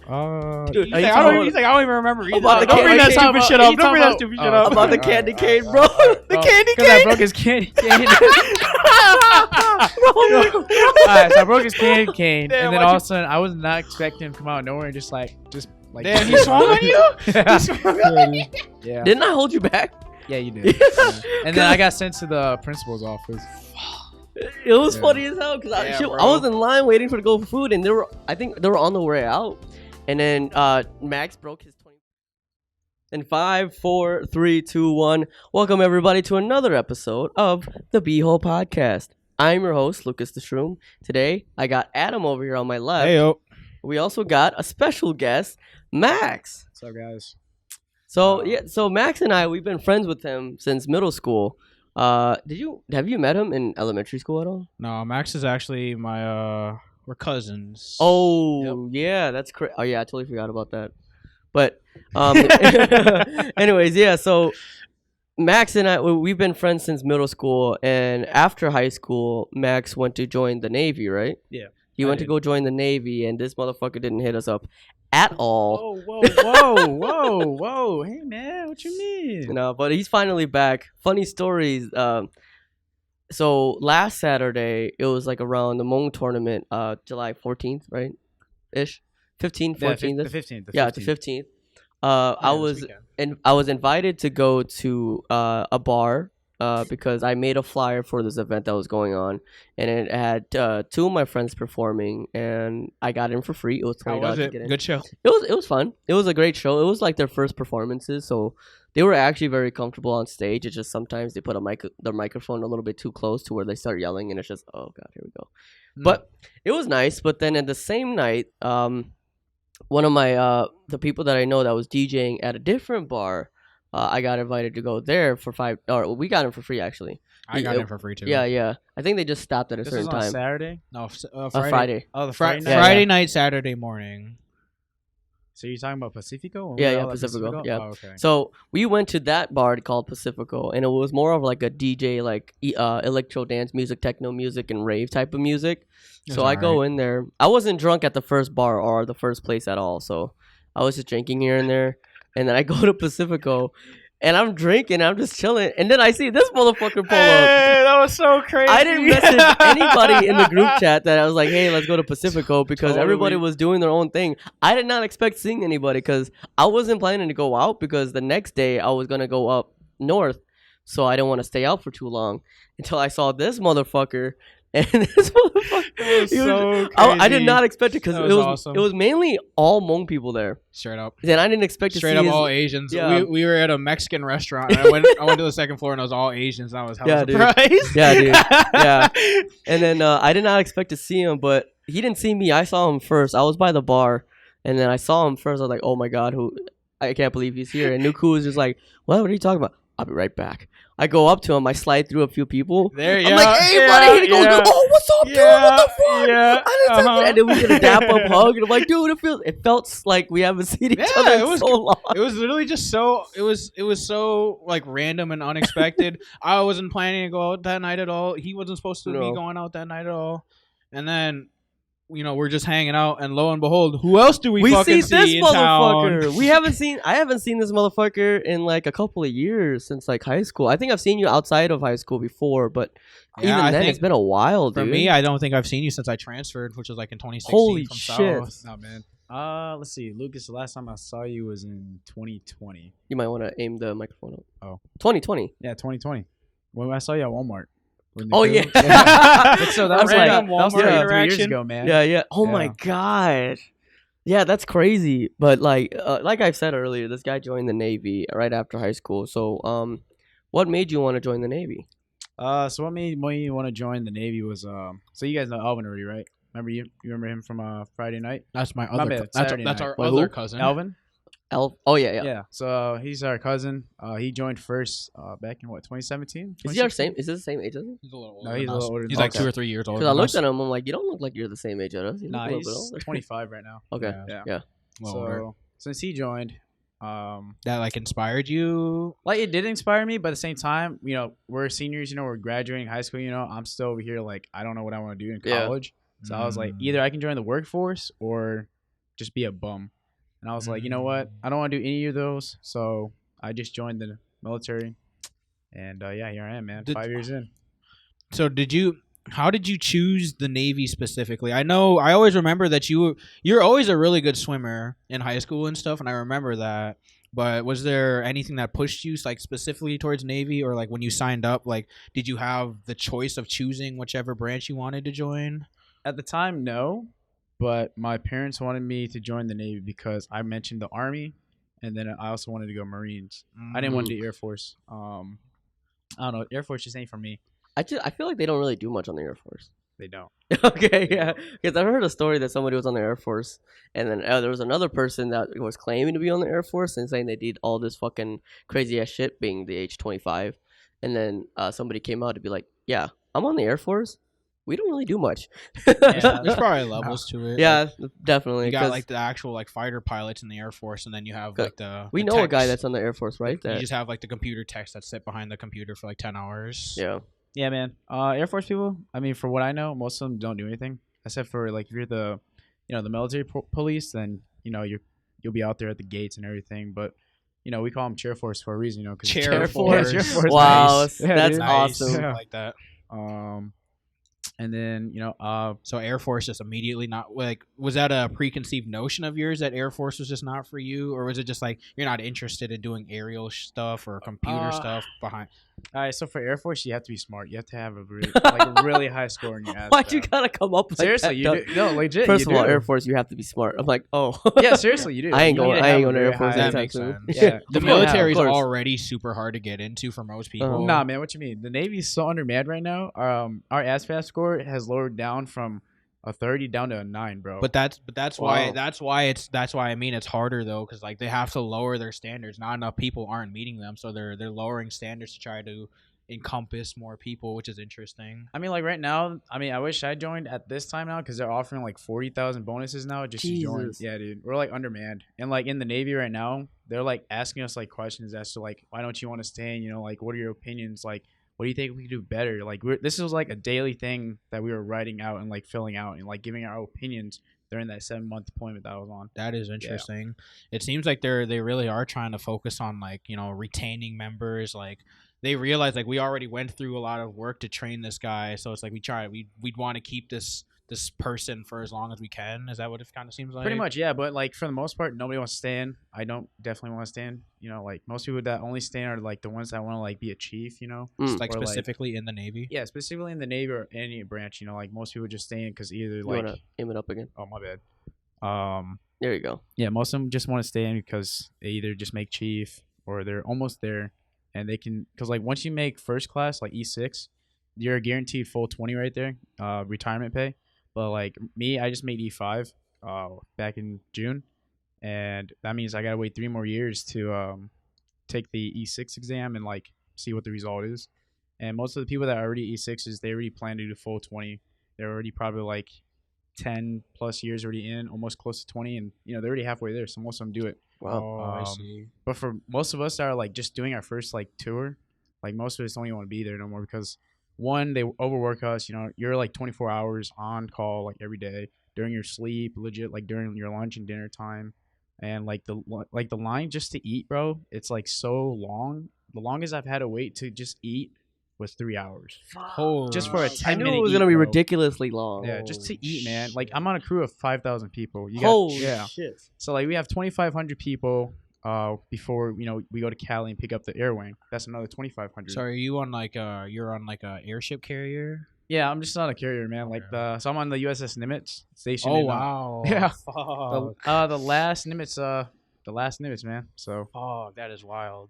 Dude, you think I don't even remember either. Don't bring that stupid shit up. Don't bring that stupid shit up. About the candy cane, bro. The candy cane. Because I broke his candy cane. Alright, so I broke his candy cane, Damn, and then all of a sudden, I was not expecting him to come out of nowhere and just like. Damn, he swung on you? Yeah. Didn't I hold you back? Yeah, you did. Yeah. And then I got sent to the principal's office. It was funny as hell because I was in line waiting for to go for food, and I think they were on the way out, and then Max broke his 20. In 5, 4, 3, 2, 1. Welcome everybody to another episode of the BeeHole Podcast. I'm your host Lucas the Shroom. Today I got Adam over here on my left. Heyo. We also got a special guest, Max. What's up, guys? So Max and I, we've been friends with him since middle school. Have you met him in elementary school at all? No, Max is actually my we're cousins. Oh, yeah, that's correct. Oh yeah, I totally forgot about that. But anyways, yeah, so Max and I, we've been friends since middle school, and after high school, Max went to join the Navy, right? Yeah. He went to go join the Navy, and this motherfucker didn't hit us up at all. Whoa. Hey, man, what you mean? No, but he's finally back. Funny stories. So last Saturday, it was like around the Hmong tournament, July 14th, right? Ish? 15th, 14th? The 15th. Yeah, the 15th. I was invited to go to a bar. Because I made a flyer for this event that was going on, and it had two of my friends performing, and I got in for free. It was $20 How was it? to get in. Good show. It was fun. It was a great show. It was like their first performances, so they were actually very comfortable on stage. It's just sometimes they put their microphone a little bit too close to where they start yelling, and it's just, oh god, here we go. But it was nice. But then at the same night, one of my the people that I know that was DJing at a different bar. I got invited to go there for we got him for free actually. I got him for free too. Yeah. I think they just stopped at a certain was on time. Saturday? No, Friday. Oh, the Friday night. Yeah, Friday night, Saturday morning. So you're talking about Pacifico? Yeah, Pacifico. Yeah. Oh, okay. So we went to that bar called Pacifico, and it was more of like a DJ, like electro dance music, techno music, and rave type of music. So I go in there. I wasn't drunk at the first bar or the first place at all. So I was just drinking here and there. And then I go to Pacifico, and I'm drinking, I'm just chilling. And then I see this motherfucker pull up. Hey, that was so crazy. I didn't message anybody in the group chat that I was like, hey, let's go to Pacifico, because everybody was doing their own thing. I did not expect seeing anybody because I wasn't planning to go out, because the next day I was going to go up north. So I didn't want to stay out for too long until I saw this motherfucker. And this motherfucker, was so crazy. I did not expect it, because awesome. It was mainly all Hmong people there. Straight up. And I didn't expect to Straight see up all Asians. Yeah. We were at a Mexican restaurant. And I went to the second floor, and it was all Asians. And I was hella surprised. Yeah, dude. Yeah. And then I did not expect to see him, but he didn't see me. I saw him first. I was by the bar, and then I saw him first. I was like, oh my god, I can't believe he's here. And Nuku was just like, what are you talking about? I'll be right back. I go up to him. I slide through a few people. I'm like, hey, buddy. He goes, oh, what's up, dude? What the fuck? Yeah. And then we get a dap up hug. And I'm like, dude, it felt like we haven't seen each other in so long. It was literally just so, it was so like random and unexpected. I wasn't planning to go out that night at all. He wasn't supposed to be going out that night at all. And then, we're just hanging out, and lo and behold, who else do we fucking see this in motherfucker? I haven't seen this motherfucker in like a couple of years, since like high school. I think I've seen you outside of high school before, but even then it's been a while, dude. For me, I don't think I've seen you since I transferred, which was like in 2016. Holy from shit. South. Oh, man. Let's see, Lucas. The last time I saw you was in 2020. You might want to aim the microphone up. Oh, 2020. Yeah, 2020. When I saw you at Walmart. Oh yeah. So that was random that was Walmart 3 years interaction. ago, man. Yeah. Oh my god. Yeah, that's crazy. But like I've said earlier, this guy joined the Navy right after high school. So what made you want to join the Navy? So what made me want to join the Navy was so you guys know Alvin already, right? Remember you remember him from Friday night? That's my My other. bad, That's Saturday our night. other Who? cousin. Alvin. Oh yeah. Yeah. So he's our cousin. He joined first back in 2017. Is he our same? Is he the same age as us? He's a little older. No, he's a little older. He's than like us. 2 or 3 years older. Because I looked at him, I'm like, you don't look like you're the same age as us. You Nah, look a he's little bit older. 25 right now. Okay. Yeah. So since he joined, that like inspired you. like it did inspire me, but at the same time, we're seniors. We're graduating high school. I'm still over here like I don't know what I want to do in college. So I was like, either I can join the workforce or just be a bum. And I was like, you know what? I don't want to do any of those. So I just joined the military. And yeah, here I am, man. 5 years in. So how did you choose the Navy specifically? I know I always remember that you're always a really good swimmer in high school and stuff, and I remember that. But was there anything that pushed you like specifically towards Navy, or like when you signed up, like did you have the choice of choosing whichever branch you wanted to join? At the time, no. But my parents wanted me to join the Navy because I mentioned the Army, and then I also wanted to go Marines. I didn't want to do Air Force. I don't know. Air Force just ain't for me. I feel like they don't really do much on the Air Force. They don't. Okay, yeah. Because I've heard a story that somebody was on the Air Force, and then there was another person that was claiming to be on the Air Force and saying they did all this fucking crazy ass shit being the age 25. And then somebody came out to be like, yeah, I'm on the Air Force. We don't really do much. Yeah, there's probably levels to it. Yeah, definitely. You got like the actual like fighter pilots in the Air Force, and then you have like we the know techs. a guy that's on the Air Force, right? You just have like the computer techs that sit behind the computer for like 10 hours. Yeah. Yeah, man. Air Force people, I mean, for what I know, most of them don't do anything. Except for, like, if you're the, the military police, then, you'll be out there at the gates and everything. But, we call them Chair Force for a reason, because Chair Force. Wow, Nice. that's Nice. awesome. I like that. And then, so Air Force just immediately not like, was that a preconceived notion of yours that Air Force was just not for you, or was it just like you're not interested in doing aerial stuff or computer stuff behind? All right, so for Air Force, you have to be smart. You have to have a really high score in your ass. Why'd you gotta come up with seriously? that? You do. No, legit. First you of all, do. Air Force, you have to be smart. I'm like, oh. Yeah, seriously, you do. I ain't going to Air Force That anytime makes soon. sense. Yeah. The Yeah, military is of course. already super hard to get into for most people. Nah, man, what you mean? The Navy's so undermanned right now. Our ASVAB score has lowered down from a 30 down to a 9, bro. But that's why Wow. that's why I mean it's harder though, because like they have to lower their standards. Not enough people aren't meeting them, so they're lowering standards to try to encompass more people, which is interesting. I mean, like right now, I wish I joined at this time now because they're offering like 40,000 bonuses now just to join. Jesus. Yeah, dude, we're like undermanned, and like in the Navy right now, they're like asking us like questions as to like why don't you want to stay? And, like what are your opinions? Like what do you think we could do better? Like this was like a daily thing that we were writing out and like filling out and like giving our opinions during that 7-month deployment that I was on. That is interesting. Yeah. It seems like they really are trying to focus on like retaining members. Like they realize like we already went through a lot of work to train this guy, so it's like we'd want to keep this person for as long as we can. Is that what it kind of seems like? Pretty much, yeah. But like for the most part, nobody wants to stay in. I don't definitely want to stay in. Like most people that only stay in are like the ones that want to like be a chief. Just like or, specifically in the Navy. Yeah, specifically in the Navy or any branch. Like most people just stay in because either You like want to aim it up again? oh my bad. There you go. Yeah, most of them just want to stay in because they either just make chief or they're almost there, and they can because like once you make first class like E6, you're guaranteed full 20 right there, retirement pay. But like me, I just made E5 back in June, and that means I gotta wait 3 more years to take the E6 exam and like see what the result is. And most of the people that are already E6s, they already plan to do full 20. They're already probably like 10 plus years already in, almost close to 20, and they're already halfway there. So most of them do it. Wow. I see. But for most of us that are like just doing our first like tour, like most of us don't even want to be there no more because one, they overwork us. You're like 24 hours on call like every day during your sleep, legit like during your lunch and dinner time, and like the line just to eat, bro. It's like so long. The longest I've had to wait to just eat was 3 hours. Just for a 10 I knew minute it was eat, gonna be bro. ridiculously long. Yeah, just to eat, man. Like I'm on a crew of 5,000 people. Holy yeah. shit. So like we have 2,500 people. Before we go to Cali and pick up the air wing, that's another 2,500. So are you on like you're on like a airship carrier? Yeah, I'm just not a carrier, man. Like so I'm on the USS Nimitz station. Oh in, wow. yeah. Fuck. The last Nimitz, man. So Oh, that is wild.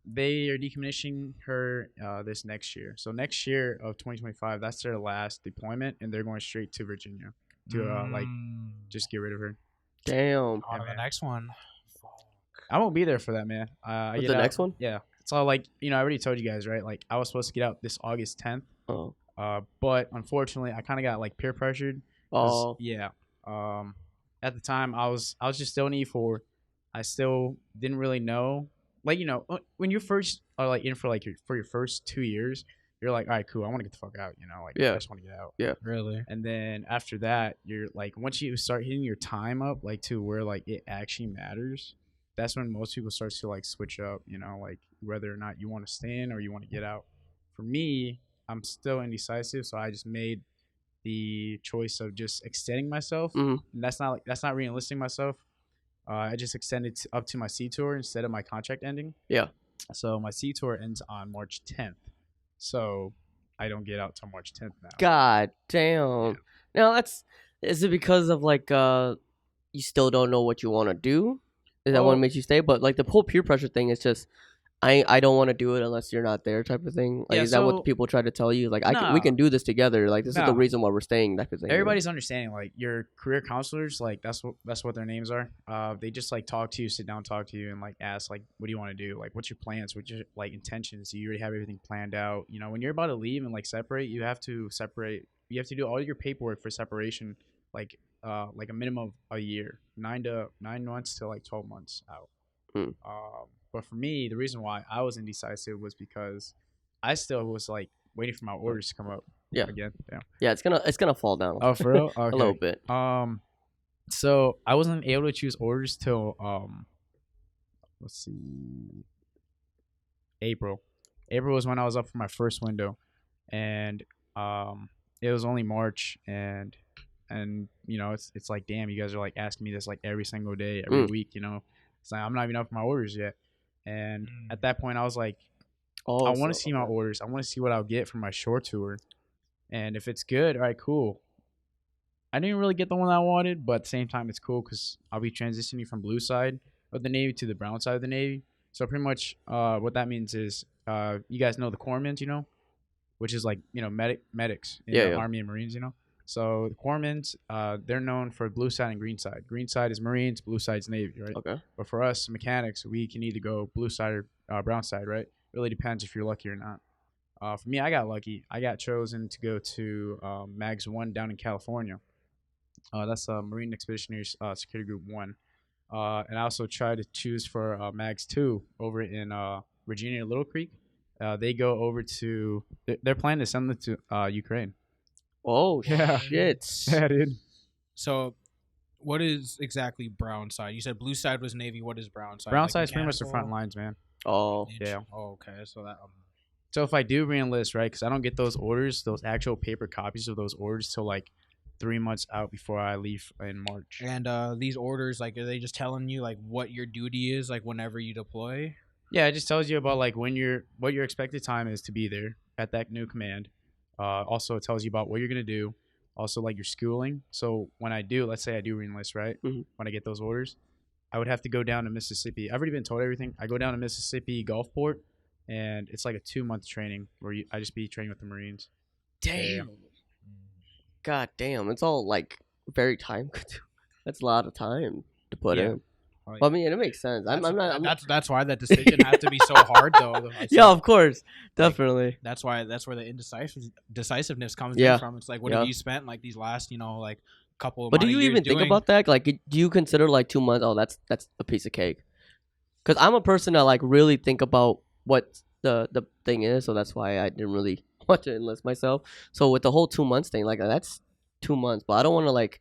they are decommissioning her this next year. So next year of 2025, that's their last deployment, and they're going straight to Virginia to like just get rid of her. Damn. On to the next one. I won't be there for that, man. I What's get the out- next one? Yeah. So like I already told you guys, right? Like I was supposed to get out this August 10th. Oh. But unfortunately, I kind of got like peer pressured. 'cause, Oh. yeah. At the time, I was just still in E4. I still didn't really know. Like when you first are like in for like your first 2 years, you're like, all right, cool, I want to get the fuck out, like Yeah. I just want to get out. Yeah. Really? And then after that, you're like, once you start hitting your time up, like to where like it actually matters, that's when most people start to like switch up, like whether or not you want to stay in or you want to get out. For me, I'm still indecisive, so I just made the choice of just extending myself. Mhm. And that's not re-enlisting myself. I just extended up to my C tour instead of my contract ending. Yeah. So my C tour ends on March 10th. So I don't get out till March 10th now. God damn. Now is it because of like you still don't know what you want to do? Is that what makes you stay? But like the whole peer pressure thing is just I don't want to do it unless you're not there type of thing. Like, Yeah, is that what so- people try to tell you? Like No. we can do this together. Like this is the No. reason why we're staying type of thing. Everybody's understanding, like your career counselors, like that's what their names are. They just like talk to you, sit down, talk to you, and like ask like, what do you want to do? Like, what's your plans? What's your like intentions? Do you already have everything planned out? When you're about to leave and like separate, you have to separate. You have to do all your paperwork for separation, like a minimum of a year, 9 months to like 12 months out. But for me, the reason why I was indecisive was because I still was like waiting for my orders to come up. Yeah. Again. Yeah. Yeah, it's gonna fall down. Oh, for real? Okay. A little bit. So I wasn't able to choose orders till let's see, April. April was when I was up for my first window, and it was only March, and it's like, damn, you guys are like asking me this like every single day, every week. It's like I'm not even up for my orders yet, and at that point I was like, I want to see my orders. I want to see what I'll get from my short tour. And if it's good, all right, cool. I didn't really get the one I wanted, but at the same time, it's cool because I'll be transitioning from blue side of the Navy to the brown side of the Navy. So pretty much what that means is you guys know the corpsmen, which is like, medics in the Army and Marines, So the corpsmen, they're known for blue side and green side. Green side is Marines, blue side is Navy, right? Okay. But for us mechanics, we can either go blue side or brown side, right? Really depends if you're lucky or not. For me, I got lucky. I got chosen to go to MAGS 1 down in California. That's Marine Expeditionary Security Group 1. And I also tried to choose for MAGS 2 over in Virginia, Little Creek. They go over to – they're planning to send them to Ukraine. Oh, Yeah. shit. Yeah, dude. So what is exactly brown side? You said blue side was Navy. What is brown side? Brown Like side is pretty much the mechanical? front lines, man. Oh. Yeah. Oh, okay. So that So if I do re-enlist, right, because I don't get those orders, those actual paper copies of those orders till like 3 months out before I leave in March. and these orders, like, are they just telling you like what your duty is, like whenever you deploy? Yeah, it just tells you about like what your expected time is to be there at that new command. Also, it tells you about what you're gonna do. Also, like your schooling. So when let's say I do re-enlist, right? Mhm. When I get those orders, I would have to go down to Mississippi. I've already been told everything. I go down to Mississippi Gulfport, and it's like a 2-month training where I just be training with the Marines. Damn. God damn. It's all like very time consuming. That's a lot of time to put Yeah. in. Well, I mean, it makes sense. I'm not. That's why that decision had to be so hard, though. Yeah, of course, definitely. That's where the decisiveness comes Yeah. in from. It's like, what Yeah. have you spent like these last, like couple of But do amount you of years even think doing? about that? Like, do you consider like 2 months? Oh, that's a piece of cake. Because I'm a person that like really think about what the thing is, so that's why I didn't really want to enlist myself. So with the whole 2 months thing, like that's 2 months, but I don't want to like,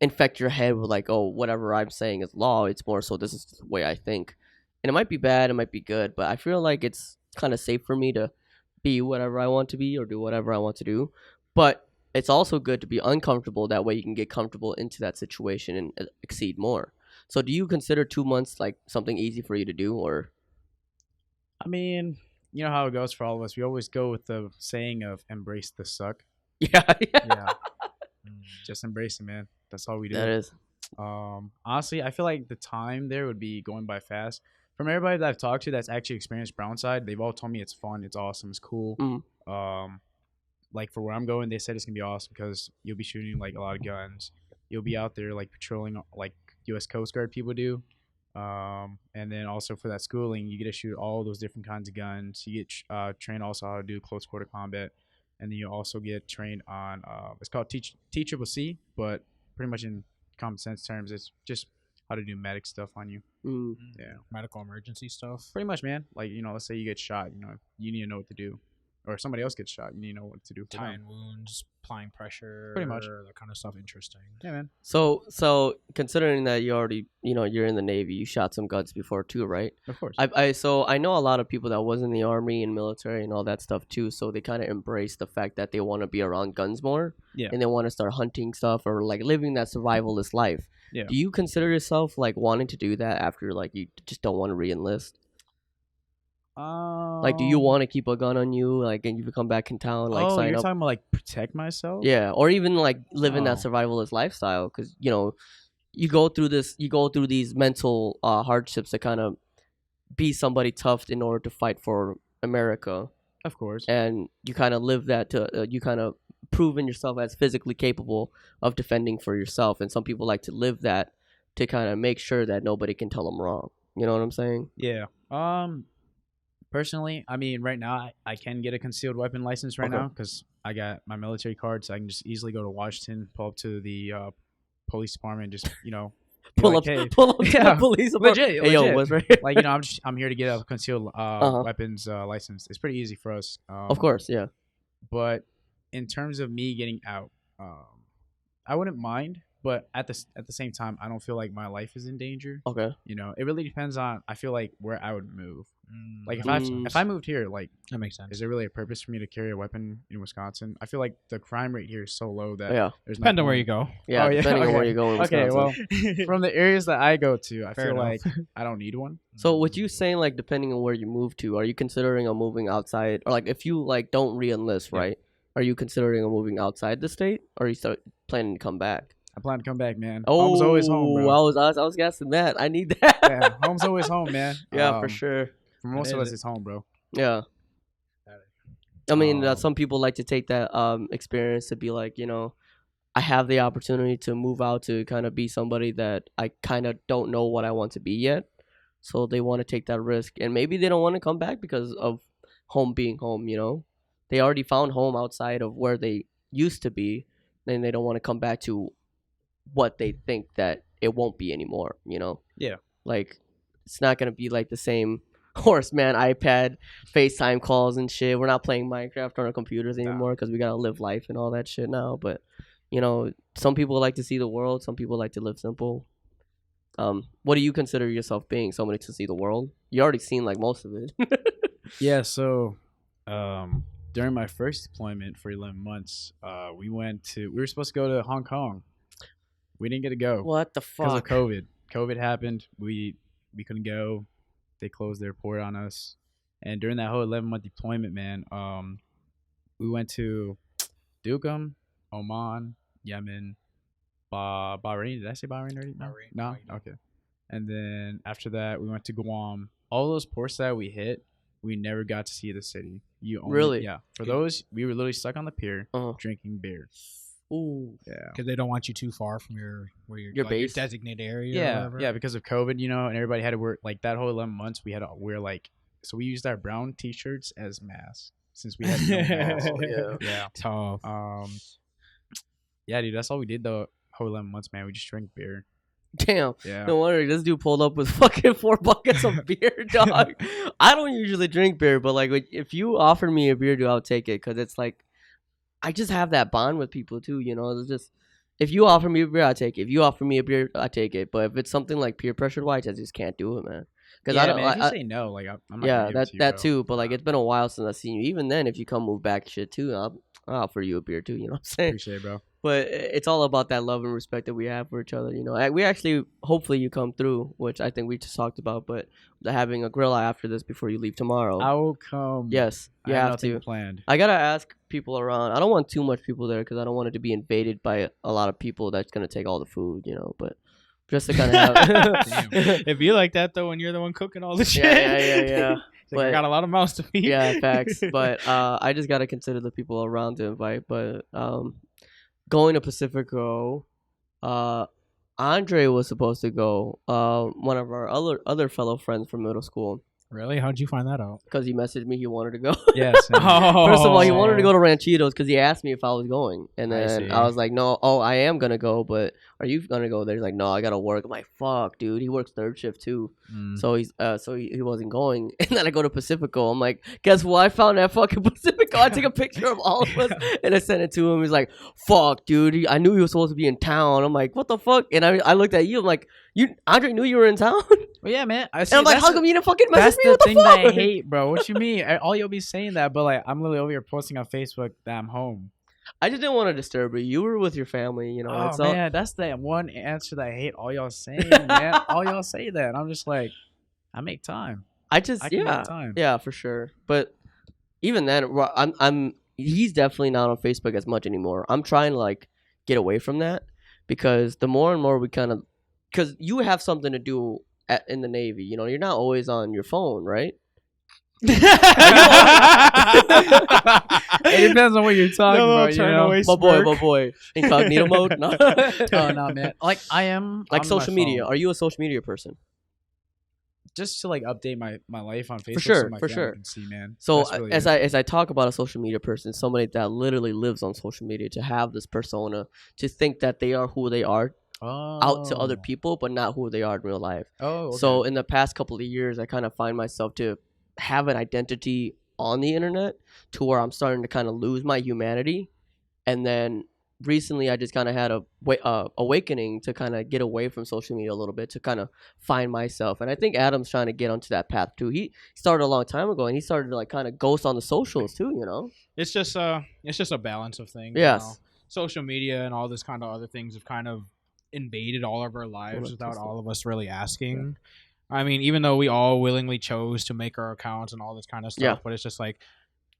infect your head with like, oh, whatever I'm saying is law. It's more so this is the way I think, and it might be bad, it might be good, but I feel like it's kind of safe for me to be whatever I want to be or do whatever I want to do. But it's also good to be uncomfortable. That way you can get comfortable into that situation and exceed more. So do you consider 2 months like something easy for you to do, or? I mean, you know how it goes for all of us. We always go with the saying of embrace the suck. Yeah. Yeah. Just embrace it, man. That's all we do. That is. Honestly, I feel like the time there would be going by fast. From everybody that I've talked to that's actually experienced brown side, they've all told me it's fun, it's awesome, it's cool. Mhm. Like for where I'm going, they said it's gonna be awesome because you'll be shooting like a lot of guns. You'll be out there like patrolling like U.S. Coast Guard people do. And then also for that schooling, you get to shoot all those different kinds of guns. You get trained also how to do close quarter combat, and then you also get trained on it's called TCCC, but pretty much in common sense terms, it's just how to do medic stuff on you. medical emergency stuff. Pretty much, man. Like let's say you get shot, you need to know what to do. or somebody else gets shot, you know what to do for Tying them. wounds, applying pressure, Pretty much. that kind of stuff. Interesting. Yeah, man. So considering that you already, you're in the Navy, you shot some guns before too, right? Of course. So I know a lot of people that was in the Army and military and all that stuff too. So they kind of embrace the fact that they want to be around guns more. Yeah. And they want to start hunting stuff or like living that survivalist life. Yeah. Do you consider yourself like wanting to do that after like you just don't want to re-enlist? Like, do you want to keep a gun on you, like, and you come back in town, like, sign you're up? talking about like protect myself? Yeah, or even like living that Oh. survivalist lifestyle, because you go through these mental hardships to kind of be somebody tough in order to fight for America, Of course. and you kind of live that to you kind of proven yourself as physically capable of defending for yourself, and some people like to live that to kind of make sure that nobody can tell them wrong. You know what I'm saying? Yeah. Personally, I mean, right now I can get a concealed weapon license right Okay. now because I got my military card, so I can just easily go to Washington, pull up to the police department, and just be Pull like, up, hey, pull up to yeah, the police. Department. legit, Hey, yo, legit. what's right? like I'm here to get a concealed weapons license. It's pretty easy for us. Of course, yeah. But in terms of me getting out, I wouldn't mind. But at the same time, I don't feel like my life is in danger. Okay. It really depends on. I feel like where I would move. Like if Mm. if I moved here, like That makes sense. is there really a purpose for me to carry a weapon in Wisconsin? I feel like the crime rate here is so low that Yeah. there's no Depending on where you point. go. Yeah, Oh, yeah, depending on where okay. you go in Okay, Wisconsin. well, from the areas that I go to, I Fair feel enough. like I don't need one. So with you saying like depending on where you move to, are you considering a moving outside, or like if you like don't re-enlist, Yeah. right? Are you considering a moving outside the state, or are you start planning to come back? I plan to come back, man. Oh, Home's always home, bro. I was guessing that. I need that. Yeah, home's always home, man. Yeah, for sure. For most of That us, is it's home, bro. Yeah. I mean, Um, some people like to take that experience to be like, I have the opportunity to move out to kind of be somebody that I kind of don't know what I want to be yet. So they want to take that risk. And maybe they don't want to come back because of home being home, They already found home outside of where they used to be. Then they don't want to come back to what they think that it won't be anymore, Yeah. Like, it's not going to be like the same horseman, iPad, FaceTime calls and shit. We're not playing Minecraft on our computers anymore because we got to live life and all that shit now. But, some people like to see the world. Some people like to live simple. What do you consider yourself being? Somebody to see the world? You already seen like most of it. Yeah, so during my first deployment for 11 months, we were supposed to go to Hong Kong. We didn't get to go What the because of fuck? COVID. COVID happened. We couldn't go. They closed the airport on us. And during that whole 11-month deployment, man, we went to Duqm, Oman, Yemen, Bahrain. Did I say Bahrain already? No? Bahrain. No? No, you Okay. And then after that, we went to Guam. All those ports that we hit, we never got to see the city. Really? Yeah. For those, we were literally stuck on the pier Uh-huh. drinking beer. Ooh. Yeah. Because they don't want you too far from your base? designated area. or Yeah, whatever. yeah, because of COVID, and everybody had to work like that whole 11 months. We had to wear so we used our brown T-shirts as masks since we had no masks. Oh, yeah. Yeah. Tough. Yeah, dude, that's all we did the whole 11 months, man. We just drank beer. Damn. Yeah. No wonder this dude pulled up with fucking 4 buckets of beer, dog. I don't usually drink beer, but like if you offered me a beer, dude, I'll take it because it's like I just have that bond with people too. It's just if you offer me a beer, I take it. If you offer me a beer, I take it. But if it's something like peer pressure wise, I just can't do it, man. Because Yeah, I don't. man, if you I, say no, like I'm not yeah, gonna give it to you, that bro. too. But like it's been a while since I've seen you. Even then, if you come move back, shit too, I'll offer you a beer too. You know what I'm saying? Appreciate it, bro. But it's all about that love and respect that we have for each other. We actually, hopefully, you come through, which I think we just talked about. But having a grill after this before you leave tomorrow. I will come. Yes, you I have nothing to. planned. I gotta ask people around. I don't want too much people there because I don't want it to be invaded by a lot of people that's gonna take all the food. But just to kind of have. It'd be like that though when you're the one cooking all the shit. Yeah. It's like, I But- got a lot of mouths to feed. Yeah, facts. But I just gotta consider the people around to invite. But going to Pacifico, Andre was supposed to go. One of our other fellow friends from middle school, Really? How'd you find that out? because he messaged me, he wanted to go. Yes. Oh. First of all, he wanted to go to Ranchitos because he asked me if I was going, and I then see. I was like, "No, I am gonna go, but are you gonna go there? He's like, no, I gotta work. I'm like, fuck, dude. He works third shift too, so he wasn't going. And then I go to Pacifico. I'm like, guess what? I found that fucking Pacifico. I took a picture of all of us and I sent it to him. He's like, fuck, dude. I knew you were supposed to be in town. I'm like, what the fuck? And I looked at you. I'm like, Andre knew you were in town. Well, yeah, man. And I'm like, how come you didn't fucking message That's me? the What the thing fuck? that I hate, bro. What you mean? All you'll be saying that, but like, I'm literally over here posting on Facebook that I'm home. I just didn't want to disturb you. You were with your family, you know. Oh man, that's the one answer that I hate. All y'all saying, man. All y'all say that. And I'm just like, I make time. I can make time. Yeah, for sure. But even then, he's definitely not on Facebook as much anymore. I'm trying to like get away from that because the more and more we kind of, because you have something to do in the Navy. You know, you're not always on your phone, right? It depends on what you're talking about, you know. My boy, incognito mode. No. Oh no, man. Like I am like on social my media. phone. Are you a social media person? Just to like update my life on Facebook. For sure, so my for family sure. Can see, man. So That's really as it. I talk about a social media person, somebody that literally lives on social media, to have this persona, to think that they are who they are out to other people, but not who they are in real life. Oh, okay. So in the past couple of years, I kind of find myself to have an identity on the internet to where I'm starting to kind of lose my humanity. And then recently I just kind of had a awakening to kind of get away from social media a little bit, to kind of find myself. And I think Adam's trying to get onto that path too. He started a long time ago, and he started to like kind of ghost on the socials too, you know. It's just a balance of things. Yes. You know? Social media and all this kind of other things have kind of invaded all of our lives without all of us really asking. Yeah. I mean, even though we all willingly chose to make our accounts and all this kind of stuff, but it's just like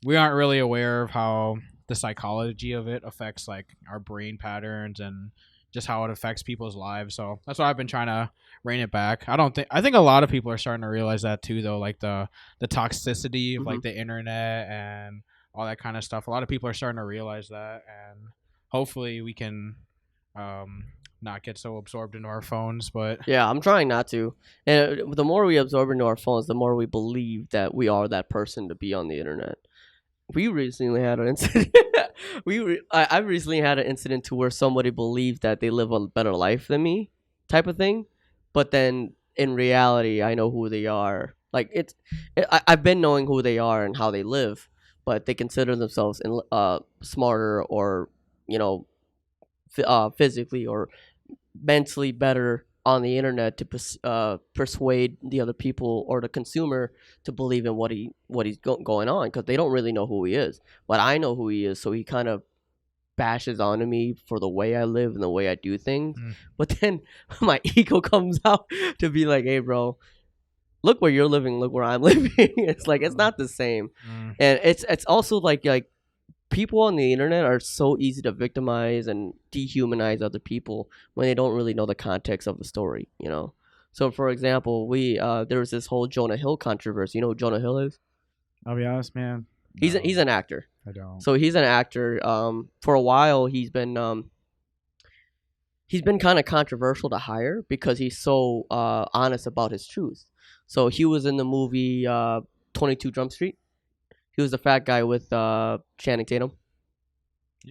we aren't really aware of how the psychology of it affects like our brain patterns and just how it affects people's lives. So that's why I've been trying to rein it back. I think a lot of people are starting to realize that too, though, like the toxicity of like the internet and all that kind of stuff. A lot of people are starting to realize that, and hopefully we can not get so absorbed into our phones. But yeah, I'm trying not to. And the more we absorb into our phones, the more we believe that we are that person to be on the internet. We recently had an incident. I recently had an incident to where somebody believed that they live a better life than me, type of thing. But then in reality, I know who they are. Like I've been knowing who they are and how they live, but they consider themselves smarter or, you know, physically or mentally better on the internet to persuade the other people or the consumer to believe in what he's going on, because they don't really know who he is. But I know who he is, so he kind of bashes onto me for the way I live and the way I do things. But then my ego comes out to be like, hey bro, look where you're living, look where I'm living. It's like, it's not the same. And it's also like people on the internet are so easy to victimize and dehumanize other people when they don't really know the context of the story, you know? So, for example, there was this whole Jonah Hill controversy. You know who Jonah Hill is? I'll be honest, man. He's an actor. I don't. So he's an actor. For a while, he's been kind of controversial to hire because he's so honest about his truth. So he was in the movie 22 Jump Street. He was the fat guy with Channing Tatum.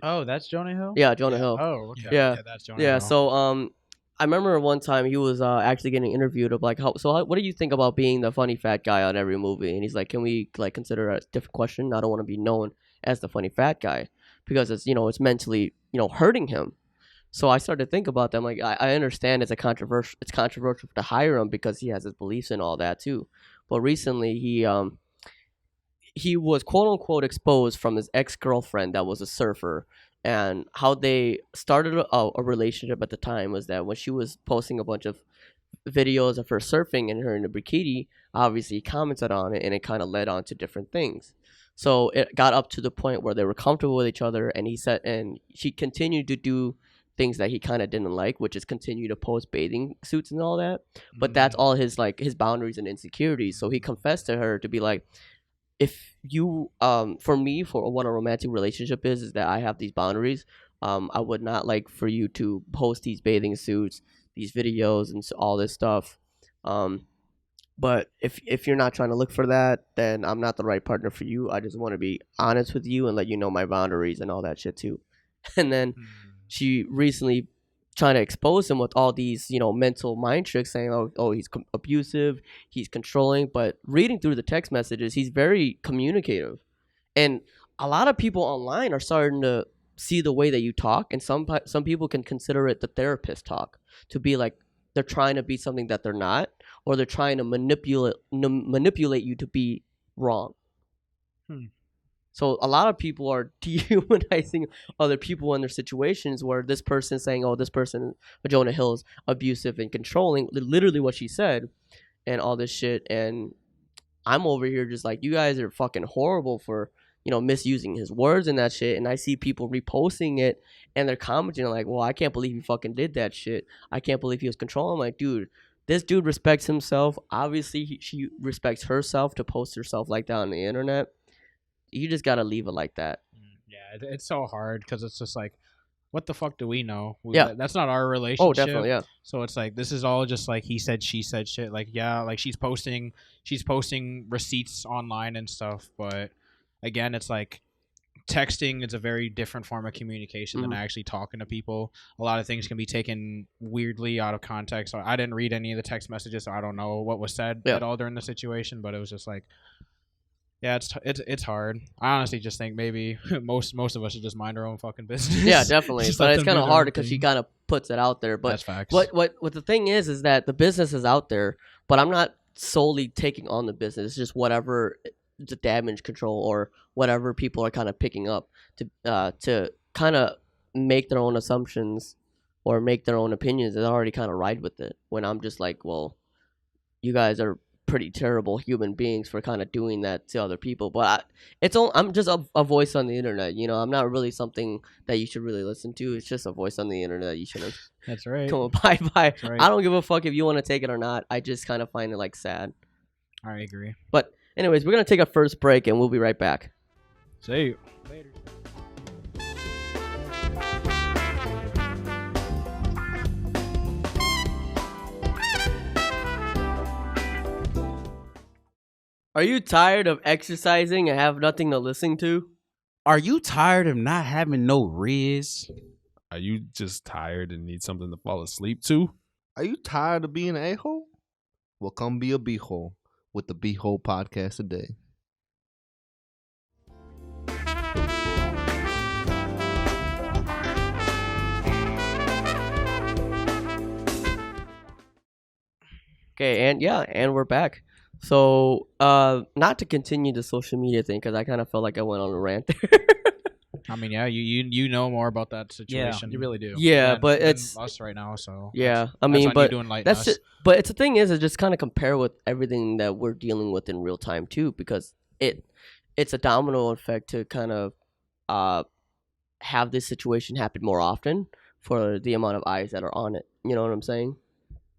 Oh, that's Jonah Hill? Yeah, Jonah Hill. Oh, okay. Yeah, that's Jonah Hill. So I remember one time he was actually getting interviewed of like, what do you think about being the funny fat guy on every movie? And he's like, can we like consider a different question? I don't want to be known as the funny fat guy because it's, you know, it's mentally, you know, hurting him. So I started to think about them. Like, I understand it's controversial to hire him because he has his beliefs and all that too. But recently he was quote unquote exposed from his ex-girlfriend that was a surfer, and how they started a relationship at the time was that when she was posting a bunch of videos of her surfing and her in a bikini, obviously he commented on it, and it kind of led on to different things. So it got up to the point where they were comfortable with each other, and she continued to do things that he kind of didn't like, which is continue to post bathing suits and all that. But that's all his boundaries and insecurities. So he confessed to her to be like, if you for me, for what a romantic relationship is that I have these boundaries. I would not like for you to post these bathing suits, these videos, and all this stuff. But if you're not trying to look for that, then I'm not the right partner for you. I just want to be honest with you and let you know my boundaries and all that shit too. And then she recently trying to expose him with all these, mental mind tricks, saying, oh, he's abusive, he's controlling. But reading through the text messages, he's very communicative, and a lot of people online are starting to see the way that you talk, and some people can consider it the therapist talk, to be like they're trying to be something that they're not, or they're trying to manipulate you to be wrong. So a lot of people are dehumanizing other people in their situations, where this person is saying, oh, this person, Jonah Hill's abusive and controlling, literally what she said, and all this shit. And I'm over here just like, you guys are fucking horrible for, misusing his words and that shit. And I see people reposting it, and they're commenting like, well, I can't believe he fucking did that shit. I can't believe he was controlling. I'm like, dude, this dude respects himself. Obviously, she respects herself to post herself like that on the internet. You just gotta leave it like that. Yeah, it's so hard, because it's just like, what the fuck do we know? Yeah. That's not our relationship. Oh, definitely, yeah. So it's like, this is all just like he said, she said shit. Like, yeah, like she's posting receipts online and stuff. But again, it's like, texting is a very different form of communication than actually talking to people. A lot of things can be taken weirdly out of context. So I didn't read any of the text messages, so I don't know what was said at all during the situation. But it was just like, yeah, it's hard. I honestly just think maybe most of us should just mind our own fucking business. Yeah, definitely. But it's kind of hard because she kind of puts it out there. But that's facts. What the thing is that the business is out there, but I'm not solely taking on the business. It's just whatever the damage control or whatever people are kind of picking up to kind of make their own assumptions or make their own opinions and already kind of ride with it. When I'm just like, well, you guys are pretty terrible human beings for kind of doing that to other people. But I'm just a voice on the internet. I'm not really something that you should really listen to. It's just a voice on the internet that you shouldn't. That's right. Come on, bye. Right. I don't give a fuck if you want to take it or not. I just kind of find it like sad. I agree. But anyways, we're gonna take a first break and we'll be right back. See you later. Are you tired of exercising and have nothing to listen to? Are you tired of not having no riz? Are you just tired and need something to fall asleep to? Are you tired of being an a-hole? Well, come be a BeeHole with the BeeHole Podcast today. Okay, and we're back. So, not to continue the social media thing, because I kind of felt like I went on a rant there. I mean, yeah, you know more about that situation. Yeah, you really do. Yeah, than, but than it's us right now. So yeah, that's, I mean, that's on but you to enlighten that's us. just, but it's the thing is just kind of compare with everything that we're dealing with in real time too, because it's a domino effect to kind of have this situation happen more often for the amount of eyes that are on it. You know what I'm saying?